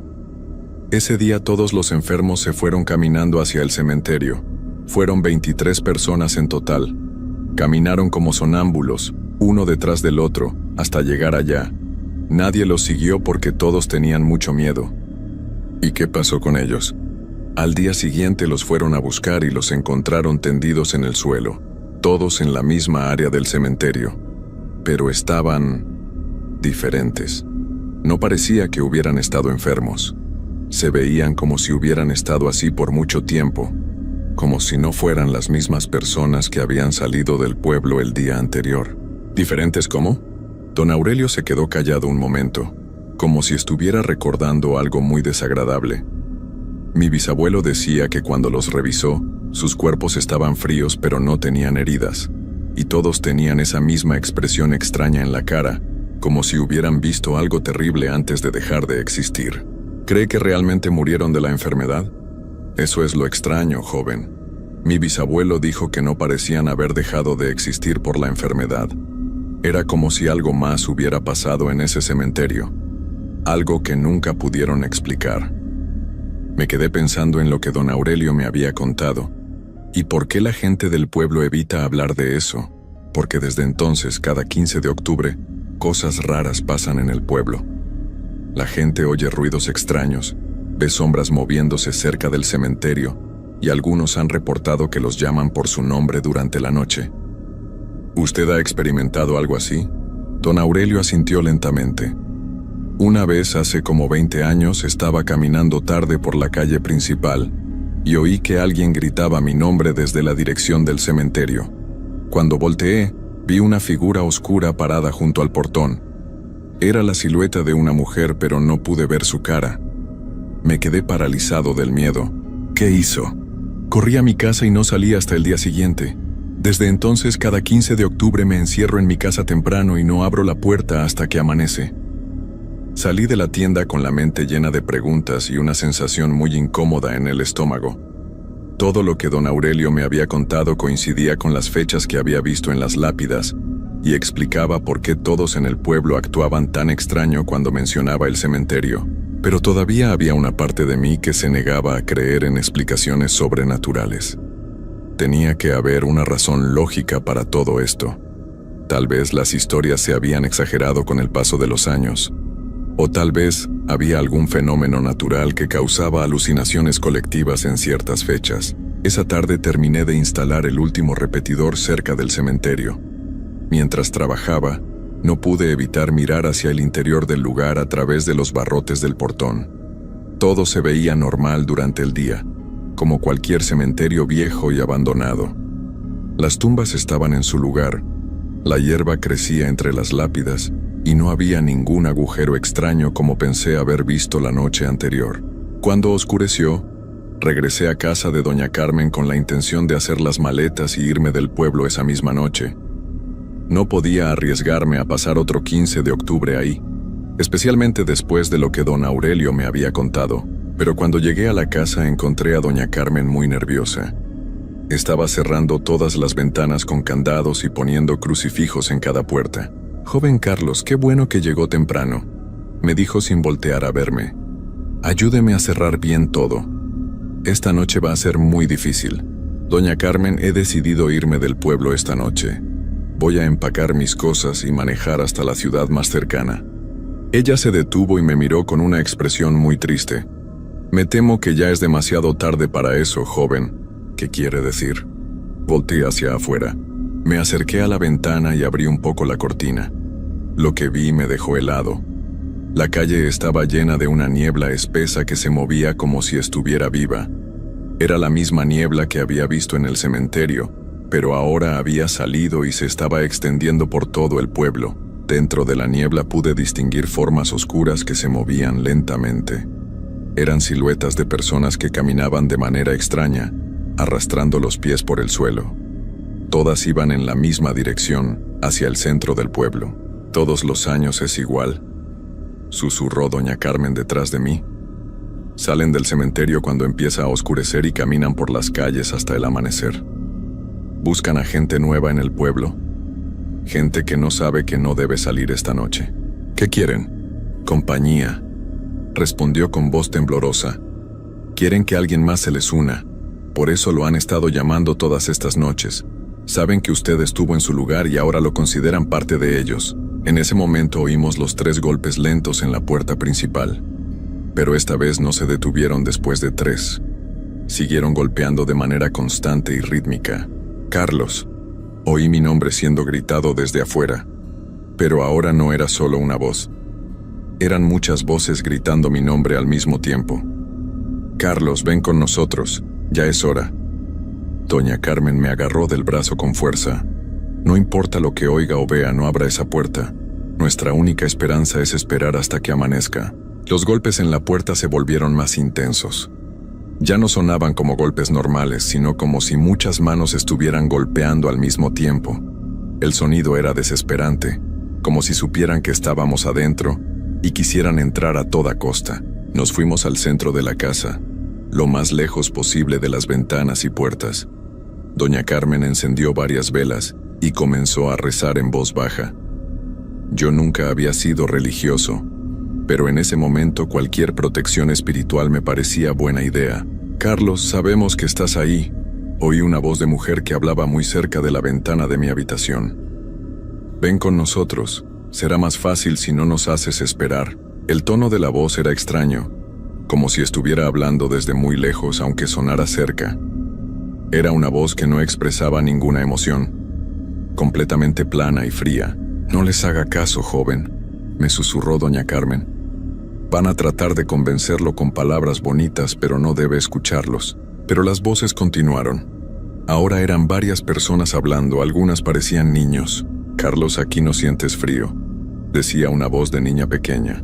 Ese día todos los enfermos se fueron caminando hacia el cementerio. Fueron 23 personas en total. Caminaron como sonámbulos, uno detrás del otro, hasta llegar allá. Nadie los siguió porque todos tenían mucho miedo. ¿Y qué pasó con ellos? Al día siguiente los fueron a buscar y los encontraron tendidos en el suelo, todos en la misma área del cementerio. Pero estaban diferentes. No parecía que hubieran estado enfermos. Se veían como si hubieran estado así por mucho tiempo, como si no fueran las mismas personas que habían salido del pueblo el día anterior. ¿Diferentes cómo? Don Aurelio se quedó callado un momento, como si estuviera recordando algo muy desagradable. Mi bisabuelo decía que cuando los revisó, sus cuerpos estaban fríos pero no tenían heridas, y todos tenían esa misma expresión extraña en la cara, como si hubieran visto algo terrible antes de dejar de existir. ¿Cree que realmente murieron de la enfermedad? Eso es lo extraño, joven. Mi bisabuelo dijo que no parecían haber dejado de existir por la enfermedad. Era como si algo más hubiera pasado en ese cementerio, algo que nunca pudieron explicar. Me quedé pensando en lo que don Aurelio me había contado. ¿Y por qué la gente del pueblo evita hablar de eso? Porque desde entonces, cada 15 de octubre, cosas raras pasan en el pueblo. La gente oye ruidos extraños, ve sombras moviéndose cerca del cementerio, y algunos han reportado que los llaman por su nombre durante la noche. ¿Usted ha experimentado algo así? Don Aurelio asintió lentamente. Una vez, hace como 20 años, estaba caminando tarde por la calle principal y oí que alguien gritaba mi nombre desde la dirección del cementerio. Cuando volteé, vi una figura oscura parada junto al portón. Era la silueta de una mujer, pero no pude ver su cara. Me quedé paralizado del miedo. ¿Qué hizo? Corrí a mi casa y no salí hasta el día siguiente. Desde entonces, cada 15 de octubre me encierro en mi casa temprano y no abro la puerta hasta que amanece. Salí de la tienda con la mente llena de preguntas y una sensación muy incómoda en el estómago. Todo lo que don Aurelio me había contado coincidía con las fechas que había visto en las lápidas y explicaba por qué todos en el pueblo actuaban tan extraño cuando mencionaba el cementerio. Pero todavía había una parte de mí que se negaba a creer en explicaciones sobrenaturales. Tenía que haber una razón lógica para todo esto. Tal vez las historias se habían exagerado con el paso de los años. O tal vez había algún fenómeno natural que causaba alucinaciones colectivas en ciertas fechas. Esa tarde terminé de instalar el último repetidor cerca del cementerio. Mientras trabajaba, no pude evitar mirar hacia el interior del lugar a través de los barrotes del portón. Todo se veía normal durante el día, como cualquier cementerio viejo y abandonado. Las tumbas estaban en su lugar, la hierba crecía entre las lápidas y no había ningún agujero extraño como pensé haber visto la noche anterior. Cuando oscureció, regresé a casa de doña Carmen con la intención de hacer las maletas y irme del pueblo esa misma noche. No podía arriesgarme a pasar otro 15 de octubre ahí, especialmente después de lo que don Aurelio me había contado. Pero cuando llegué a la casa encontré a doña Carmen muy nerviosa. Estaba cerrando todas las ventanas con candados y poniendo crucifijos en cada puerta. «Joven Carlos, qué bueno que llegó temprano», me dijo sin voltear a verme. «Ayúdeme a cerrar bien todo. Esta noche va a ser muy difícil. Doña Carmen, he decidido irme del pueblo esta noche. Voy a empacar mis cosas y manejar hasta la ciudad más cercana». Ella se detuvo y me miró con una expresión muy triste. «Me temo que ya es demasiado tarde para eso, joven». «¿Qué quiere decir?». Volteé hacia afuera. Me acerqué a la ventana y abrí un poco la cortina. Lo que vi me dejó helado. La calle estaba llena de una niebla espesa que se movía como si estuviera viva. Era la misma niebla que había visto en el cementerio, pero ahora había salido y se estaba extendiendo por todo el pueblo. Dentro de la niebla pude distinguir formas oscuras que se movían lentamente. Eran siluetas de personas que caminaban de manera extraña, arrastrando los pies por el suelo. Todas iban en la misma dirección, hacia el centro del pueblo. «Todos los años es igual», susurró doña Carmen detrás de mí. «Salen del cementerio cuando empieza a oscurecer y caminan por las calles hasta el amanecer. Buscan a gente nueva en el pueblo, gente que no sabe que no debe salir esta noche. ¿Qué quieren?» «Compañía», respondió con voz temblorosa. «Quieren que alguien más se les una. Por eso lo han estado llamando todas estas noches. Saben que usted estuvo en su lugar y ahora lo consideran parte de ellos». En ese momento oímos los 3 golpes lentos en la puerta principal. Pero esta vez no se detuvieron después de 3. Siguieron golpeando de manera constante y rítmica. «Carlos», oí mi nombre siendo gritado desde afuera. Pero ahora no era solo una voz. Eran muchas voces gritando mi nombre al mismo tiempo. «Carlos, ven con nosotros, ya es hora». Doña Carmen me agarró del brazo con fuerza. «No importa lo que oiga o vea, no abra esa puerta. Nuestra única esperanza es esperar hasta que amanezca». Los golpes en la puerta se volvieron más intensos. Ya no sonaban como golpes normales, sino como si muchas manos estuvieran golpeando al mismo tiempo. El sonido era desesperante, como si supieran que estábamos adentro y quisieran entrar a toda costa. Nos fuimos al centro de la casa, lo más lejos posible de las ventanas y puertas. Doña Carmen encendió varias velas y comenzó a rezar en voz baja. Yo nunca había sido religioso, pero en ese momento cualquier protección espiritual me parecía buena idea. «Carlos, sabemos que estás ahí», oí una voz de mujer que hablaba muy cerca de la ventana de mi habitación. «Ven con nosotros, será más fácil si no nos haces esperar». El tono de la voz era extraño, como si estuviera hablando desde muy lejos aunque sonara cerca. Era una voz que no expresaba ninguna emoción, completamente plana y fría. «No les haga caso, joven», me susurró doña Carmen. «Van a tratar de convencerlo con palabras bonitas, pero no debe escucharlos». Pero las voces continuaron. Ahora eran varias personas hablando, algunas parecían niños. «Carlos, aquí no sientes frío», decía una voz de niña pequeña.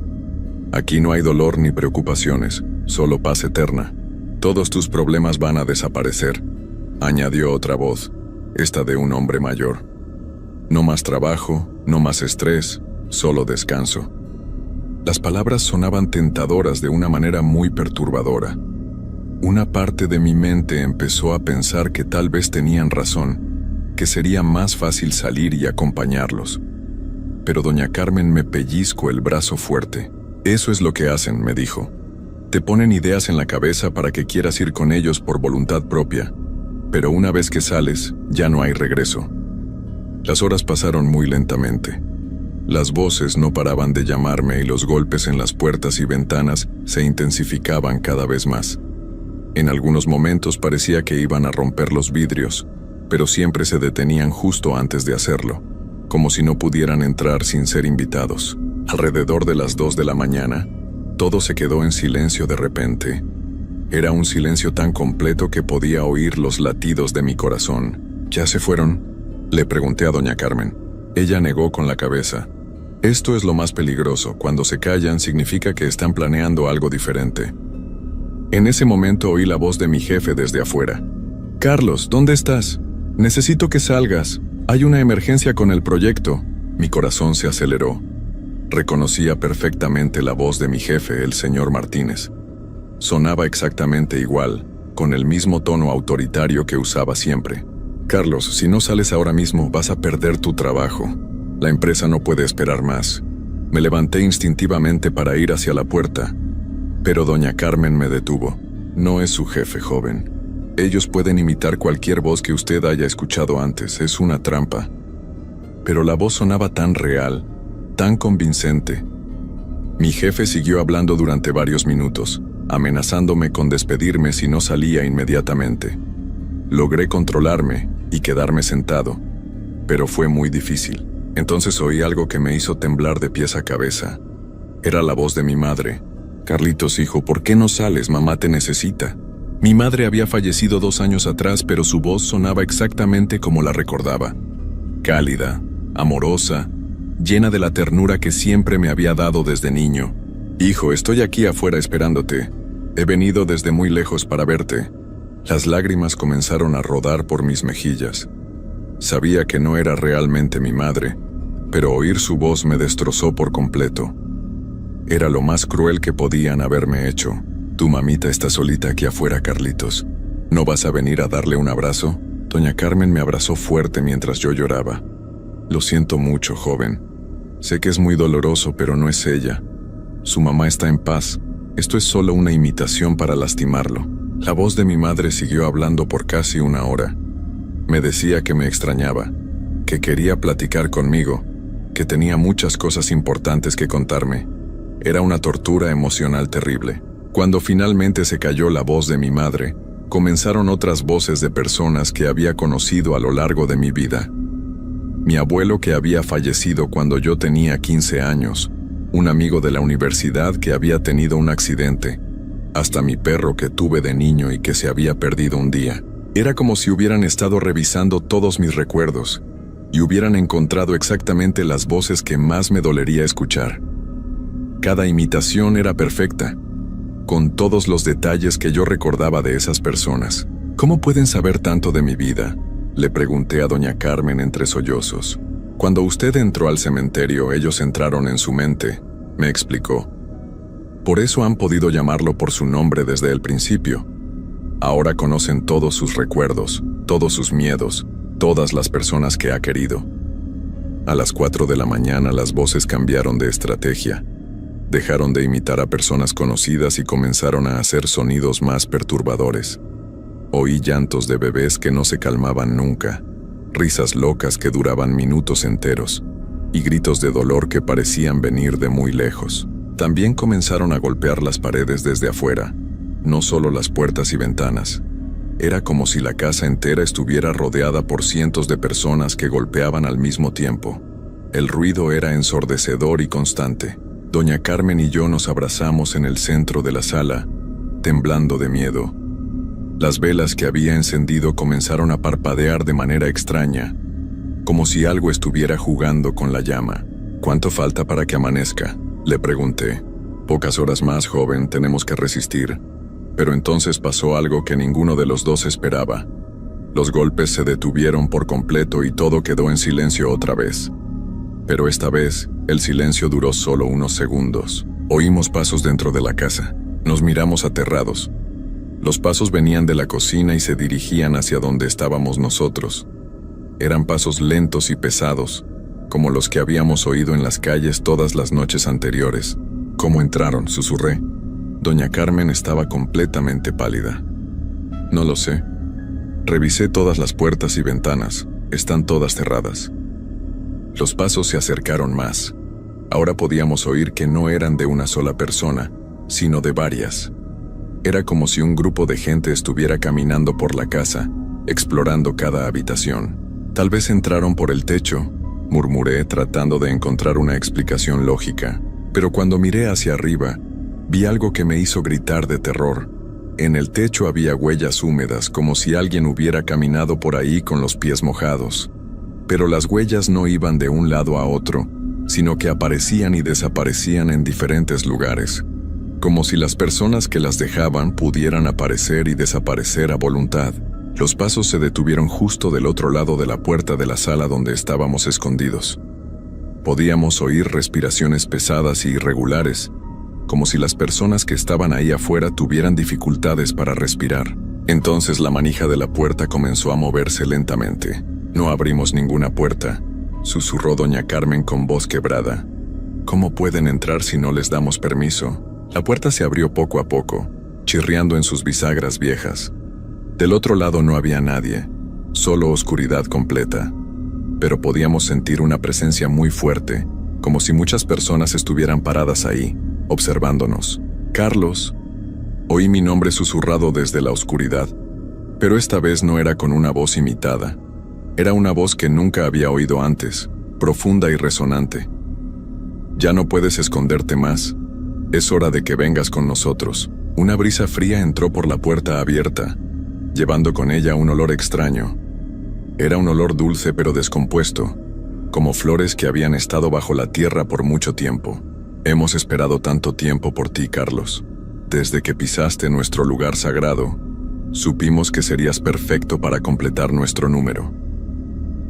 «Aquí no hay dolor ni preocupaciones, solo paz eterna. Todos tus problemas van a desaparecer», añadió otra voz, esta de un hombre mayor. «No más trabajo, no más estrés, solo descanso». Las palabras sonaban tentadoras de una manera muy perturbadora. Una parte de mi mente empezó a pensar que tal vez tenían razón, que sería más fácil salir y acompañarlos. Pero doña Carmen me pellizcó el brazo fuerte. «Eso es lo que hacen», me dijo. «Te ponen ideas en la cabeza para que quieras ir con ellos por voluntad propia, pero una vez que sales, ya no hay regreso». Las horas pasaron muy lentamente. Las voces no paraban de llamarme y los golpes en las puertas y ventanas se intensificaban cada vez más. En algunos momentos parecía que iban a romper los vidrios, pero siempre se detenían justo antes de hacerlo, como si no pudieran entrar sin ser invitados. Alrededor de las 2 de la mañana, todo se quedó en silencio de repente. Era un silencio tan completo que podía oír los latidos de mi corazón. «¿Ya se fueron?», le pregunté a doña Carmen. Ella negó con la cabeza. «Esto es lo más peligroso. Cuando se callan significa que están planeando algo diferente». En ese momento oí la voz de mi jefe desde afuera. «Carlos, ¿dónde estás? Necesito que salgas. Hay una emergencia con el proyecto». Mi corazón se aceleró. Reconocía perfectamente la voz de mi jefe, el señor Martínez. Sonaba exactamente igual, con el mismo tono autoritario que usaba siempre. «Carlos, si no sales ahora mismo vas a perder tu trabajo. La empresa no puede esperar más». Me levanté instintivamente para ir hacia la puerta, pero doña Carmen me detuvo. «No es su jefe, joven. Ellos pueden imitar cualquier voz que usted haya escuchado antes, es una trampa». Pero la voz sonaba tan real, tan convincente. Mi jefe siguió hablando durante varios minutos, amenazándome con despedirme si no salía inmediatamente. Logré controlarme y quedarme sentado, pero fue muy difícil. Entonces oí algo que me hizo temblar de pies a cabeza. Era la voz de mi madre. «Carlitos, hijo, ¿por qué no sales? Mamá te necesita». Mi madre había fallecido 2 años atrás, pero su voz sonaba exactamente como la recordaba. Cálida, amorosa, llena de la ternura que siempre me había dado desde niño. «Hijo, estoy aquí afuera esperándote. He venido desde muy lejos para verte. Las lágrimas comenzaron a rodar por mis mejillas. Sabía que no era realmente mi madre, pero oír su voz me destrozó por completo. Era lo más cruel que podían haberme hecho. Tu mamita está solita aquí afuera, Carlitos. ¿No vas a venir a darle un abrazo? Doña Carmen me abrazó fuerte mientras yo lloraba. Lo siento mucho, joven. Sé que es muy doloroso, pero no es ella. Su mamá está en paz. Esto es solo una imitación para lastimarlo. La voz de mi madre siguió hablando por casi una hora. Me decía que me extrañaba, que quería platicar conmigo, que tenía muchas cosas importantes que contarme. Era una tortura emocional terrible. Cuando finalmente se calló la voz de mi madre, comenzaron otras voces de personas que había conocido a lo largo de mi vida. Mi abuelo, que había fallecido cuando yo tenía 15 años, un amigo de la universidad que había tenido un accidente, hasta mi perro que tuve de niño y que se había perdido un día. Era como si hubieran estado revisando todos mis recuerdos y hubieran encontrado exactamente las voces que más me dolería escuchar. Cada imitación era perfecta, con todos los detalles que yo recordaba de esas personas. ¿Cómo pueden saber tanto de mi vida?, le pregunté a doña Carmen entre sollozos. Cuando usted entró al cementerio, ellos entraron en su mente, me explicó. Por eso han podido llamarlo por su nombre desde el principio. Ahora conocen todos sus recuerdos, todos sus miedos, todas las personas que ha querido. A las 4 de la mañana las voces cambiaron de estrategia. Dejaron de imitar a personas conocidas y comenzaron a hacer sonidos más perturbadores. Oí llantos de bebés que no se calmaban nunca, risas locas que duraban minutos enteros, y gritos de dolor que parecían venir de muy lejos. También comenzaron a golpear las paredes desde afuera, no solo las puertas y ventanas. Era como si la casa entera estuviera rodeada por cientos de personas que golpeaban al mismo tiempo. El ruido era ensordecedor y constante. Doña Carmen y yo nos abrazamos en el centro de la sala, temblando de miedo. Las velas que había encendido comenzaron a parpadear de manera extraña, como si algo estuviera jugando con la llama. ¿Cuánto falta para que amanezca?, le pregunté. Pocas horas más, joven, tenemos que resistir. Pero entonces pasó algo que ninguno de los dos esperaba. Los golpes se detuvieron por completo y todo quedó en silencio otra vez. Pero esta vez, el silencio duró solo unos segundos. Oímos pasos dentro de la casa. Nos miramos aterrados. Los pasos venían de la cocina y se dirigían hacia donde estábamos nosotros. Eran pasos lentos y pesados, como los que habíamos oído en las calles todas las noches anteriores. ¿Cómo entraron?, susurré. Doña Carmen estaba completamente pálida. No lo sé. Revisé todas las puertas y ventanas. Están todas cerradas. Los pasos se acercaron más. Ahora podíamos oír que no eran de una sola persona, sino de varias. Era como si un grupo de gente estuviera caminando por la casa, explorando cada habitación. Tal vez entraron por el techo, murmuré tratando de encontrar una explicación lógica. Pero cuando miré hacia arriba, vi algo que me hizo gritar de terror. En el techo había huellas húmedas, como si alguien hubiera caminado por ahí con los pies mojados. Pero las huellas no iban de un lado a otro, sino que aparecían y desaparecían en diferentes lugares, como si las personas que las dejaban pudieran aparecer y desaparecer a voluntad. Los pasos se detuvieron justo del otro lado de la puerta de la sala donde estábamos escondidos. Podíamos oír respiraciones pesadas y irregulares, como si las personas que estaban ahí afuera tuvieran dificultades para respirar. Entonces la manija de la puerta comenzó a moverse lentamente. No abrimos ninguna puerta, susurró doña Carmen con voz quebrada. ¿Cómo pueden entrar si no les damos permiso? La puerta se abrió poco a poco, chirriando en sus bisagras viejas. Del otro lado no había nadie, solo oscuridad completa. Pero podíamos sentir una presencia muy fuerte, como si muchas personas estuvieran paradas ahí, observándonos. Carlos. Oí mi nombre susurrado desde la oscuridad, pero esta vez no era con una voz imitada. Era una voz que nunca había oído antes, profunda y resonante. Ya no puedes esconderte más. Es hora de que vengas con nosotros. Una brisa fría entró por la puerta abierta, llevando con ella un olor extraño. Era un olor dulce pero descompuesto, como flores que habían estado bajo la tierra por mucho tiempo. Hemos esperado tanto tiempo por ti, Carlos. Desde que pisaste nuestro lugar sagrado, supimos que serías perfecto para completar nuestro número.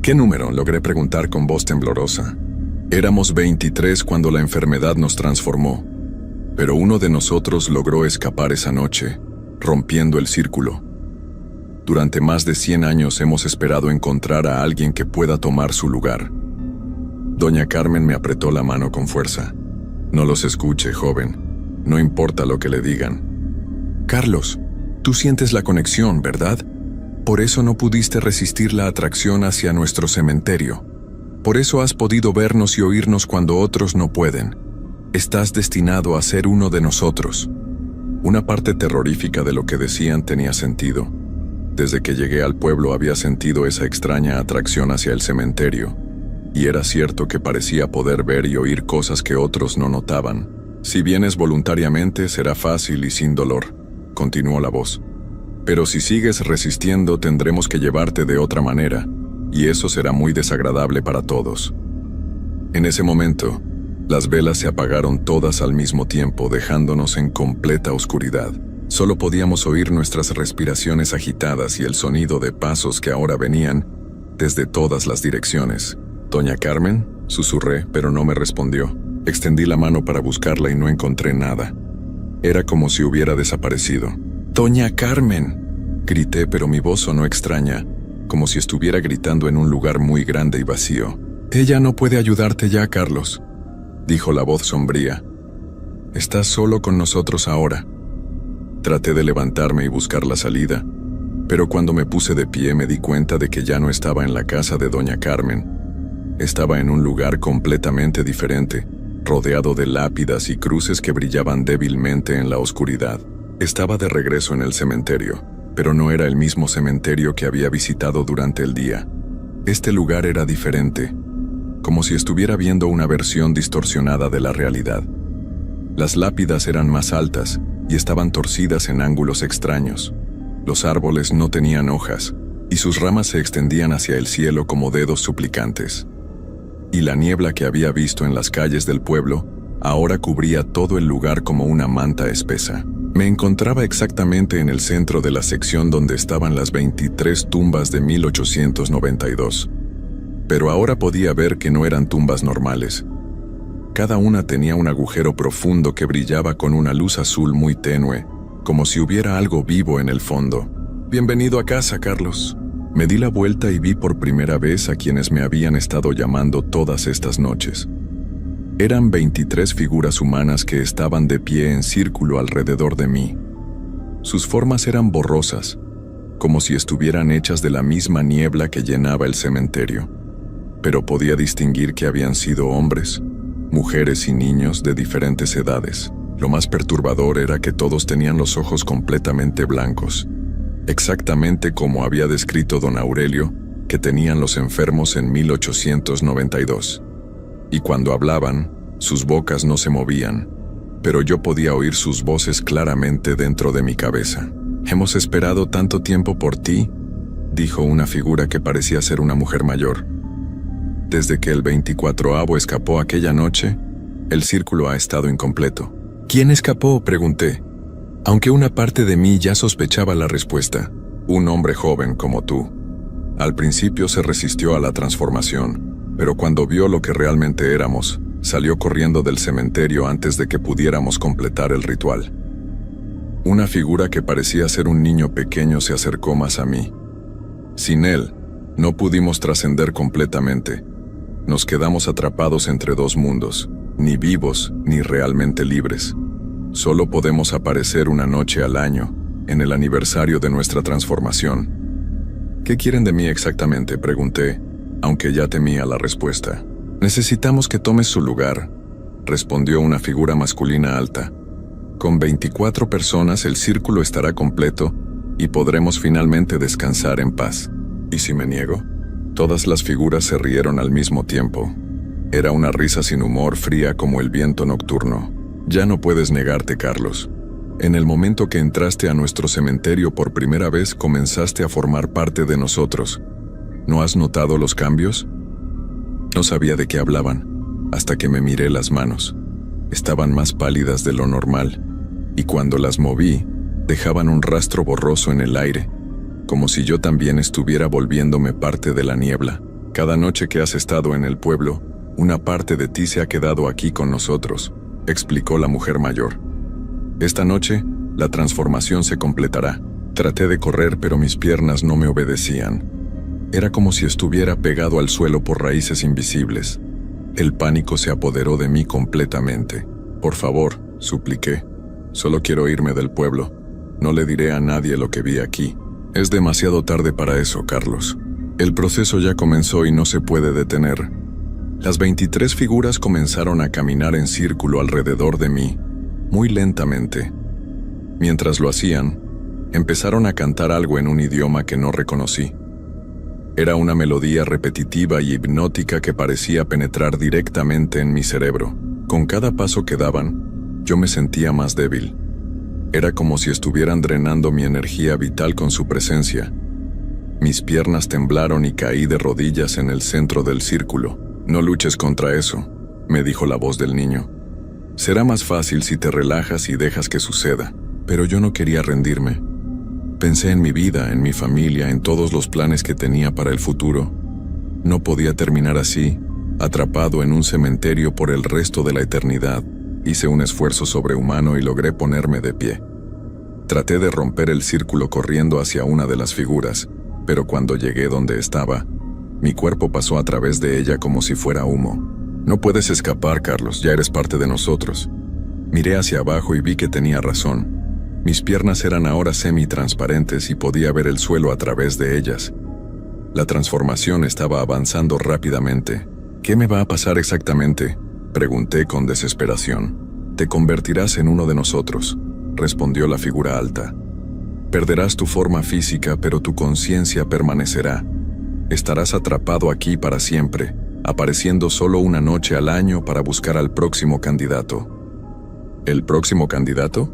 ¿Qué número?, logré preguntar con voz temblorosa. Éramos 23 cuando la enfermedad nos transformó, pero uno de nosotros logró escapar esa noche, rompiendo el círculo. Durante más de 100 años hemos esperado encontrar a alguien que pueda tomar su lugar. Doña Carmen me apretó la mano con fuerza. No los escuche, joven. No importa lo que le digan. Carlos, tú sientes la conexión, ¿verdad? Por eso no pudiste resistir la atracción hacia nuestro cementerio. Por eso has podido vernos y oírnos cuando otros no pueden. Estás destinado a ser uno de nosotros. Una parte terrorífica de lo que decían tenía sentido. Desde que llegué al pueblo había sentido esa extraña atracción hacia el cementerio. Y era cierto que parecía poder ver y oír cosas que otros no notaban. Si vienes voluntariamente, será fácil y sin dolor, continuó la voz. Pero si sigues resistiendo, tendremos que llevarte de otra manera, y eso será muy desagradable para todos. En ese momento, las velas se apagaron todas al mismo tiempo, dejándonos en completa oscuridad. Solo podíamos oír nuestras respiraciones agitadas y el sonido de pasos que ahora venían desde todas las direcciones. «Doña Carmen», susurré, pero no me respondió. Extendí la mano para buscarla y no encontré nada. Era como si hubiera desaparecido. «¡Doña Carmen!», grité, pero mi voz sonó extraña, como si estuviera gritando en un lugar muy grande y vacío. «Ella no puede ayudarte ya, Carlos», dijo la voz sombría. «Estás solo con nosotros ahora». Traté de levantarme y buscar la salida, pero cuando me puse de pie me di cuenta de que ya no estaba en la casa de Doña Carmen. Estaba en un lugar completamente diferente, rodeado de lápidas y cruces que brillaban débilmente en la oscuridad. Estaba de regreso en el cementerio, pero no era el mismo cementerio que había visitado durante el día. Este lugar era diferente, como si estuviera viendo una versión distorsionada de la realidad. Las lápidas eran más altas y estaban torcidas en ángulos extraños. Los árboles no tenían hojas, y sus ramas se extendían hacia el cielo como dedos suplicantes. Y la niebla que había visto en las calles del pueblo ahora cubría todo el lugar como una manta espesa. Me encontraba exactamente en el centro de la sección donde estaban las 23 tumbas de 1892. Pero ahora podía ver que no eran tumbas normales. Cada una tenía un agujero profundo que brillaba con una luz azul muy tenue, como si hubiera algo vivo en el fondo. «Bienvenido a casa, Carlos». Me di la vuelta y vi por primera vez a quienes me habían estado llamando todas estas noches. Eran 23 figuras humanas que estaban de pie en círculo alrededor de mí. Sus formas eran borrosas, como si estuvieran hechas de la misma niebla que llenaba el cementerio. Pero podía distinguir que habían sido hombres, mujeres y niños de diferentes edades. Lo más perturbador era que todos tenían los ojos completamente blancos, exactamente como había descrito don Aurelio que tenían los enfermos en 1892. Y cuando hablaban, sus bocas no se movían, pero yo podía oír sus voces claramente dentro de mi cabeza. «Hemos esperado tanto tiempo por ti», dijo una figura que parecía ser una mujer mayor. «Desde que el 24avo escapó aquella noche, el círculo ha estado incompleto». «¿Quién escapó?», pregunté, aunque una parte de mí ya sospechaba la respuesta. «Un hombre joven como tú. Al principio se resistió a la transformación, pero cuando vio lo que realmente éramos, salió corriendo del cementerio antes de que pudiéramos completar el ritual». Una figura que parecía ser un niño pequeño se acercó más a mí. Sin él, no pudimos trascender completamente. Nos quedamos atrapados entre dos mundos, ni vivos ni realmente libres. Solo podemos aparecer una noche al año, en el aniversario de nuestra transformación. «¿Qué quieren de mí exactamente?», pregunté, aunque ya temía la respuesta. «Necesitamos que tomes su lugar», respondió una figura masculina alta. «Con 24 personas el círculo estará completo y podremos finalmente descansar en paz». ¿Y si me niego? Todas las figuras se rieron al mismo tiempo. Era una risa sin humor, fría como el viento nocturno. «Ya no puedes negarte, Carlos. En el momento que entraste a nuestro cementerio por primera vez, comenzaste a formar parte de nosotros. ¿No has notado los cambios?». No sabía de qué hablaban, hasta que me miré las manos. Estaban más pálidas de lo normal, y cuando las moví, dejaban un rastro borroso en el aire, como si yo también estuviera volviéndome parte de la niebla. Cada noche que has estado en el pueblo, una parte de ti se ha quedado aquí con nosotros, explicó la mujer mayor. Esta noche, la transformación se completará. Traté de correr, pero mis piernas no me obedecían. Era como si estuviera pegado al suelo por raíces invisibles. El pánico se apoderó de mí completamente. Por favor, supliqué. Solo quiero irme del pueblo. No le diré a nadie lo que vi aquí. Es demasiado tarde para eso, Carlos. El proceso ya comenzó y no se puede detener. Las 23 figuras comenzaron a caminar en círculo alrededor de mí, muy lentamente. Mientras lo hacían, empezaron a cantar algo en un idioma que no reconocí. Era una melodía repetitiva y hipnótica que parecía penetrar directamente en mi cerebro. Con cada paso que daban, yo me sentía más débil. Era como si estuvieran drenando mi energía vital con su presencia. Mis piernas temblaron y caí de rodillas en el centro del círculo. No luches contra eso, me dijo la voz del niño. Será más fácil si te relajas y dejas que suceda. Pero yo no quería rendirme. Pensé en mi vida, en mi familia, en todos los planes que tenía para el futuro. No podía terminar así, atrapado en un cementerio por el resto de la eternidad. Hice un esfuerzo sobrehumano y logré ponerme de pie. Traté de romper el círculo corriendo hacia una de las figuras, pero cuando llegué donde estaba, mi cuerpo pasó a través de ella como si fuera humo. No puedes escapar, Carlos, ya eres parte de nosotros. Miré hacia abajo y vi que tenía razón. Mis piernas eran ahora semi-transparentes y podía ver el suelo a través de ellas. La transformación estaba avanzando rápidamente. ¿Qué me va a pasar exactamente?, pregunté con desesperación. Te convertirás en uno de nosotros, respondió la figura alta. Perderás tu forma física, pero tu conciencia permanecerá. Estarás atrapado aquí para siempre, apareciendo solo una noche al año para buscar al próximo candidato. ¿El próximo candidato?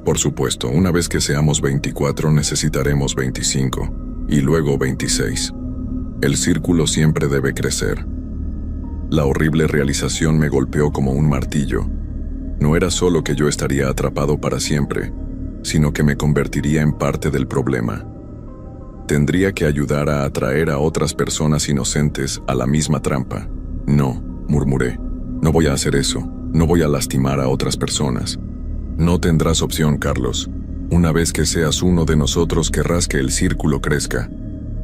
Por supuesto, una vez que seamos 24 necesitaremos 25, y luego 26. El círculo siempre debe crecer. La horrible realización me golpeó como un martillo. No era solo que yo estaría atrapado para siempre, sino que me convertiría en parte del problema. Tendría que ayudar a atraer a otras personas inocentes a la misma trampa. No, murmuré. No voy a hacer eso. No voy a lastimar a otras personas. No tendrás opción, Carlos. Una vez que seas uno de nosotros querrás que el círculo crezca.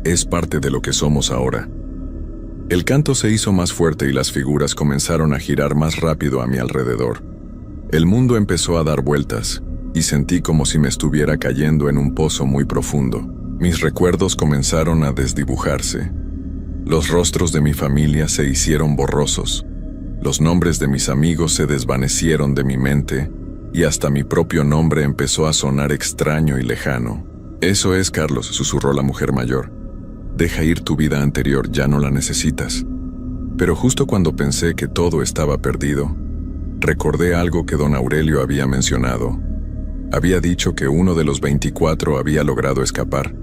Es parte de lo que somos ahora. El canto se hizo más fuerte y las figuras comenzaron a girar más rápido a mi alrededor. El mundo empezó a dar vueltas, y sentí como si me estuviera cayendo en un pozo muy profundo. Mis recuerdos comenzaron a desdibujarse. Los rostros de mi familia se hicieron borrosos. Los nombres de mis amigos se desvanecieron de mi mente, y hasta mi propio nombre empezó a sonar extraño y lejano. Eso es, Carlos, susurró la mujer mayor. Deja ir tu vida anterior, ya no la necesitas. Pero justo cuando pensé que todo estaba perdido, recordé algo que don Aurelio había mencionado. Había dicho que uno de los 24 había logrado escapar.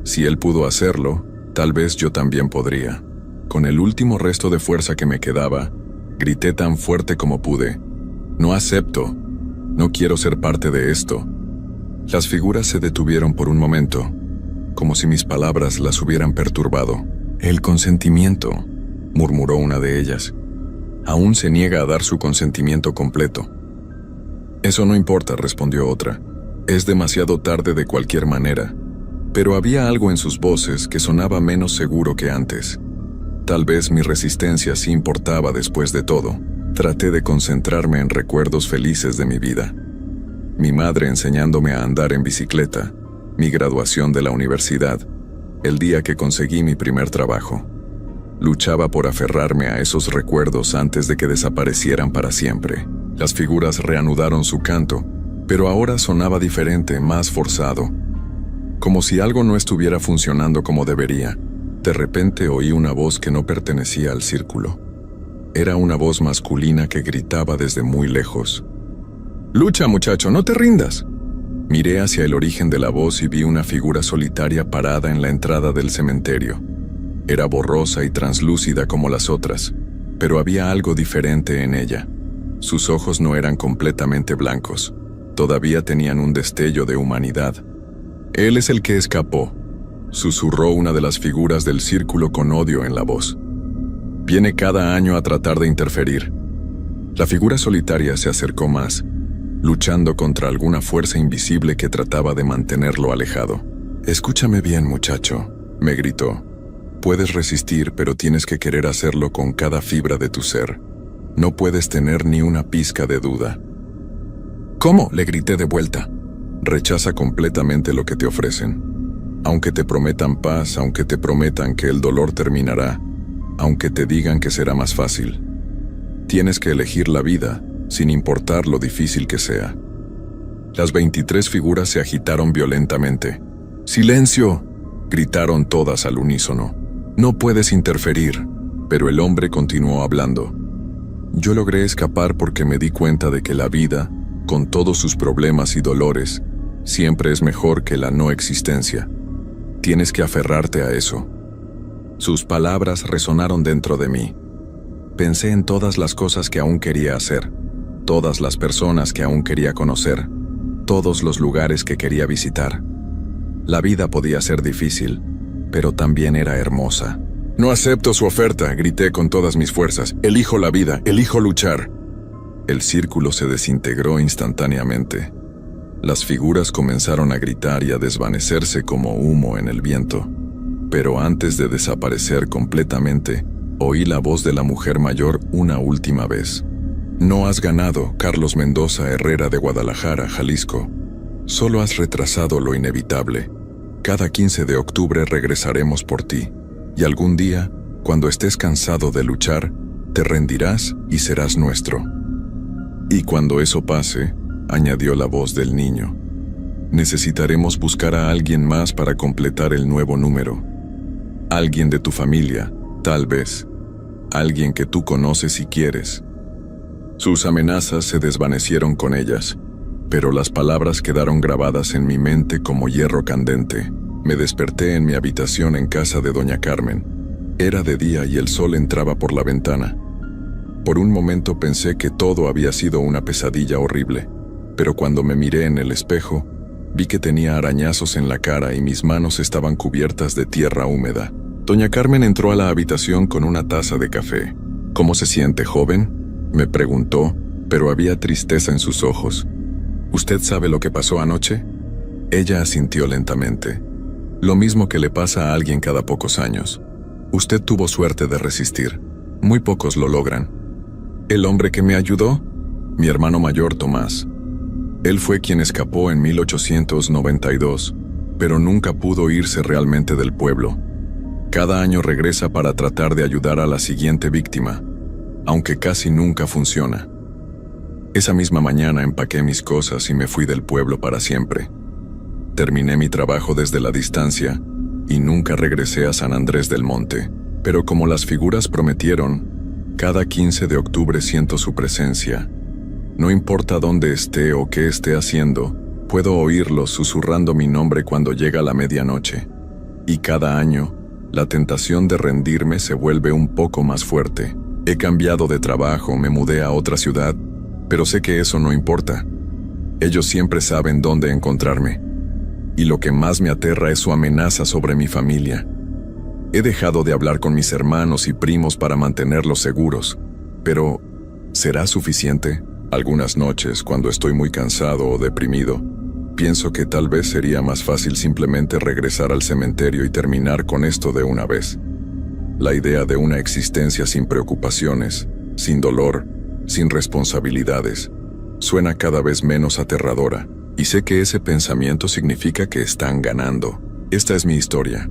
Si él pudo hacerlo, tal vez yo también podría. Con el último resto de fuerza que me quedaba, grité tan fuerte como pude. No acepto. No quiero ser parte de esto. Las figuras se detuvieron por un momento, como si mis palabras las hubieran perturbado. El consentimiento, murmuró una de ellas. Aún se niega a dar su consentimiento completo. Eso no importa, respondió otra. Es demasiado tarde de cualquier manera. Pero había algo en sus voces que sonaba menos seguro que antes. Tal vez mi resistencia sí importaba después de todo. Traté de concentrarme en recuerdos felices de mi vida. Mi madre enseñándome a andar en bicicleta, mi graduación de la universidad, el día que conseguí mi primer trabajo. Luchaba por aferrarme a esos recuerdos antes de que desaparecieran para siempre. Las figuras reanudaron su canto, pero ahora sonaba diferente, más forzado. Como si algo no estuviera funcionando como debería. De repente oí una voz que no pertenecía al círculo. Era una voz masculina que gritaba desde muy lejos. «¡Lucha, muchacho, no te rindas!». Miré hacia el origen de la voz y vi una figura solitaria parada en la entrada del cementerio. Era borrosa y translúcida como las otras, pero había algo diferente en ella. Sus ojos no eran completamente blancos. Todavía tenían un destello de humanidad. Él es el que escapó, susurró una de las figuras del círculo con odio en la voz. Viene cada año a tratar de interferir. La figura solitaria se acercó más, luchando contra alguna fuerza invisible que trataba de mantenerlo alejado. «Escúchame bien, muchacho», me gritó. «Puedes resistir, pero tienes que querer hacerlo con cada fibra de tu ser. No puedes tener ni una pizca de duda». «¿Cómo?», le grité de vuelta. «Rechaza completamente lo que te ofrecen. Aunque te prometan paz, aunque te prometan que el dolor terminará, aunque te digan que será más fácil. Tienes que elegir la vida, sin importar lo difícil que sea». Las 23 figuras se agitaron violentamente. «¡Silencio!», gritaron todas al unísono. «No puedes interferir». Pero el hombre continuó hablando. «Yo logré escapar porque me di cuenta de que la vida, con todos sus problemas y dolores, siempre es mejor que la no existencia. Tienes que aferrarte a eso». Sus palabras resonaron dentro de mí. Pensé en todas las cosas que aún quería hacer, todas las personas que aún quería conocer, todos los lugares que quería visitar. La vida podía ser difícil, pero también era hermosa. «No acepto su oferta», grité con todas mis fuerzas. «Elijo la vida, elijo luchar». El círculo se desintegró instantáneamente. Las figuras comenzaron a gritar y a desvanecerse como humo en el viento. Pero antes de desaparecer completamente, oí la voz de la mujer mayor una última vez. «No has ganado, Carlos Mendoza Herrera de Guadalajara, Jalisco. Solo has retrasado lo inevitable. Cada 15 de octubre regresaremos por ti, y algún día, cuando estés cansado de luchar, te rendirás y serás nuestro». Y cuando eso pase, añadió la voz del niño, necesitaremos buscar a alguien más para completar el nuevo número. Alguien de tu familia, tal vez. Alguien que tú conoces y quieres. Sus amenazas se desvanecieron con ellas, pero las palabras quedaron grabadas en mi mente como hierro candente. Me desperté en mi habitación en casa de doña Carmen. Era de día y el sol entraba por la ventana. Por un momento pensé que todo había sido una pesadilla horrible, pero cuando me miré en el espejo, vi que tenía arañazos en la cara y mis manos estaban cubiertas de tierra húmeda. Doña Carmen entró a la habitación con una taza de café. «¿Cómo se siente, joven?», me preguntó, pero había tristeza en sus ojos. «¿Usted sabe lo que pasó anoche?». Ella asintió lentamente. «Lo mismo que le pasa a alguien cada pocos años. Usted tuvo suerte de resistir. Muy pocos lo logran». «¿El hombre que me ayudó?». «Mi hermano mayor, Tomás. Él fue quien escapó en 1892, pero nunca pudo irse realmente del pueblo. Cada año regresa para tratar de ayudar a la siguiente víctima, aunque casi nunca funciona. Esa misma mañana empaqué mis cosas y me fui del pueblo para siempre. Terminé mi trabajo desde la distancia y nunca regresé a San Andrés del Monte, pero como las figuras prometieron, cada 15 de octubre siento su presencia. No importa dónde esté o qué esté haciendo, puedo oírlos susurrando mi nombre cuando llega la medianoche. Y cada año, la tentación de rendirme se vuelve un poco más fuerte. He cambiado de trabajo, me mudé a otra ciudad, pero sé que eso no importa. Ellos siempre saben dónde encontrarme. Y lo que más me aterra es su amenaza sobre mi familia. He dejado de hablar con mis hermanos y primos para mantenerlos seguros, pero ¿será suficiente? Algunas noches, cuando estoy muy cansado o deprimido, pienso que tal vez sería más fácil simplemente regresar al cementerio y terminar con esto de una vez. La idea de una existencia sin preocupaciones, sin dolor, sin responsabilidades, suena cada vez menos aterradora, y sé que ese pensamiento significa que están ganando. Esta es mi historia.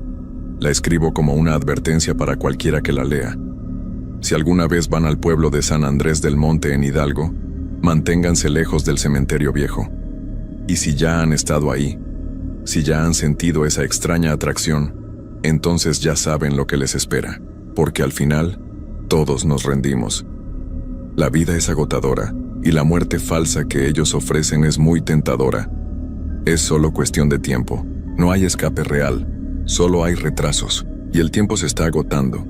La escribo como una advertencia para cualquiera que la lea. Si alguna vez van al pueblo de San Andrés del Monte en Hidalgo, manténganse lejos del cementerio viejo. Y si ya han estado ahí, si ya han sentido esa extraña atracción, entonces ya saben lo que les espera, porque al final, todos nos rendimos. La vida es agotadora, y la muerte falsa que ellos ofrecen es muy tentadora. Es solo cuestión de tiempo. No hay escape real, solo hay retrasos, y el tiempo se está agotando.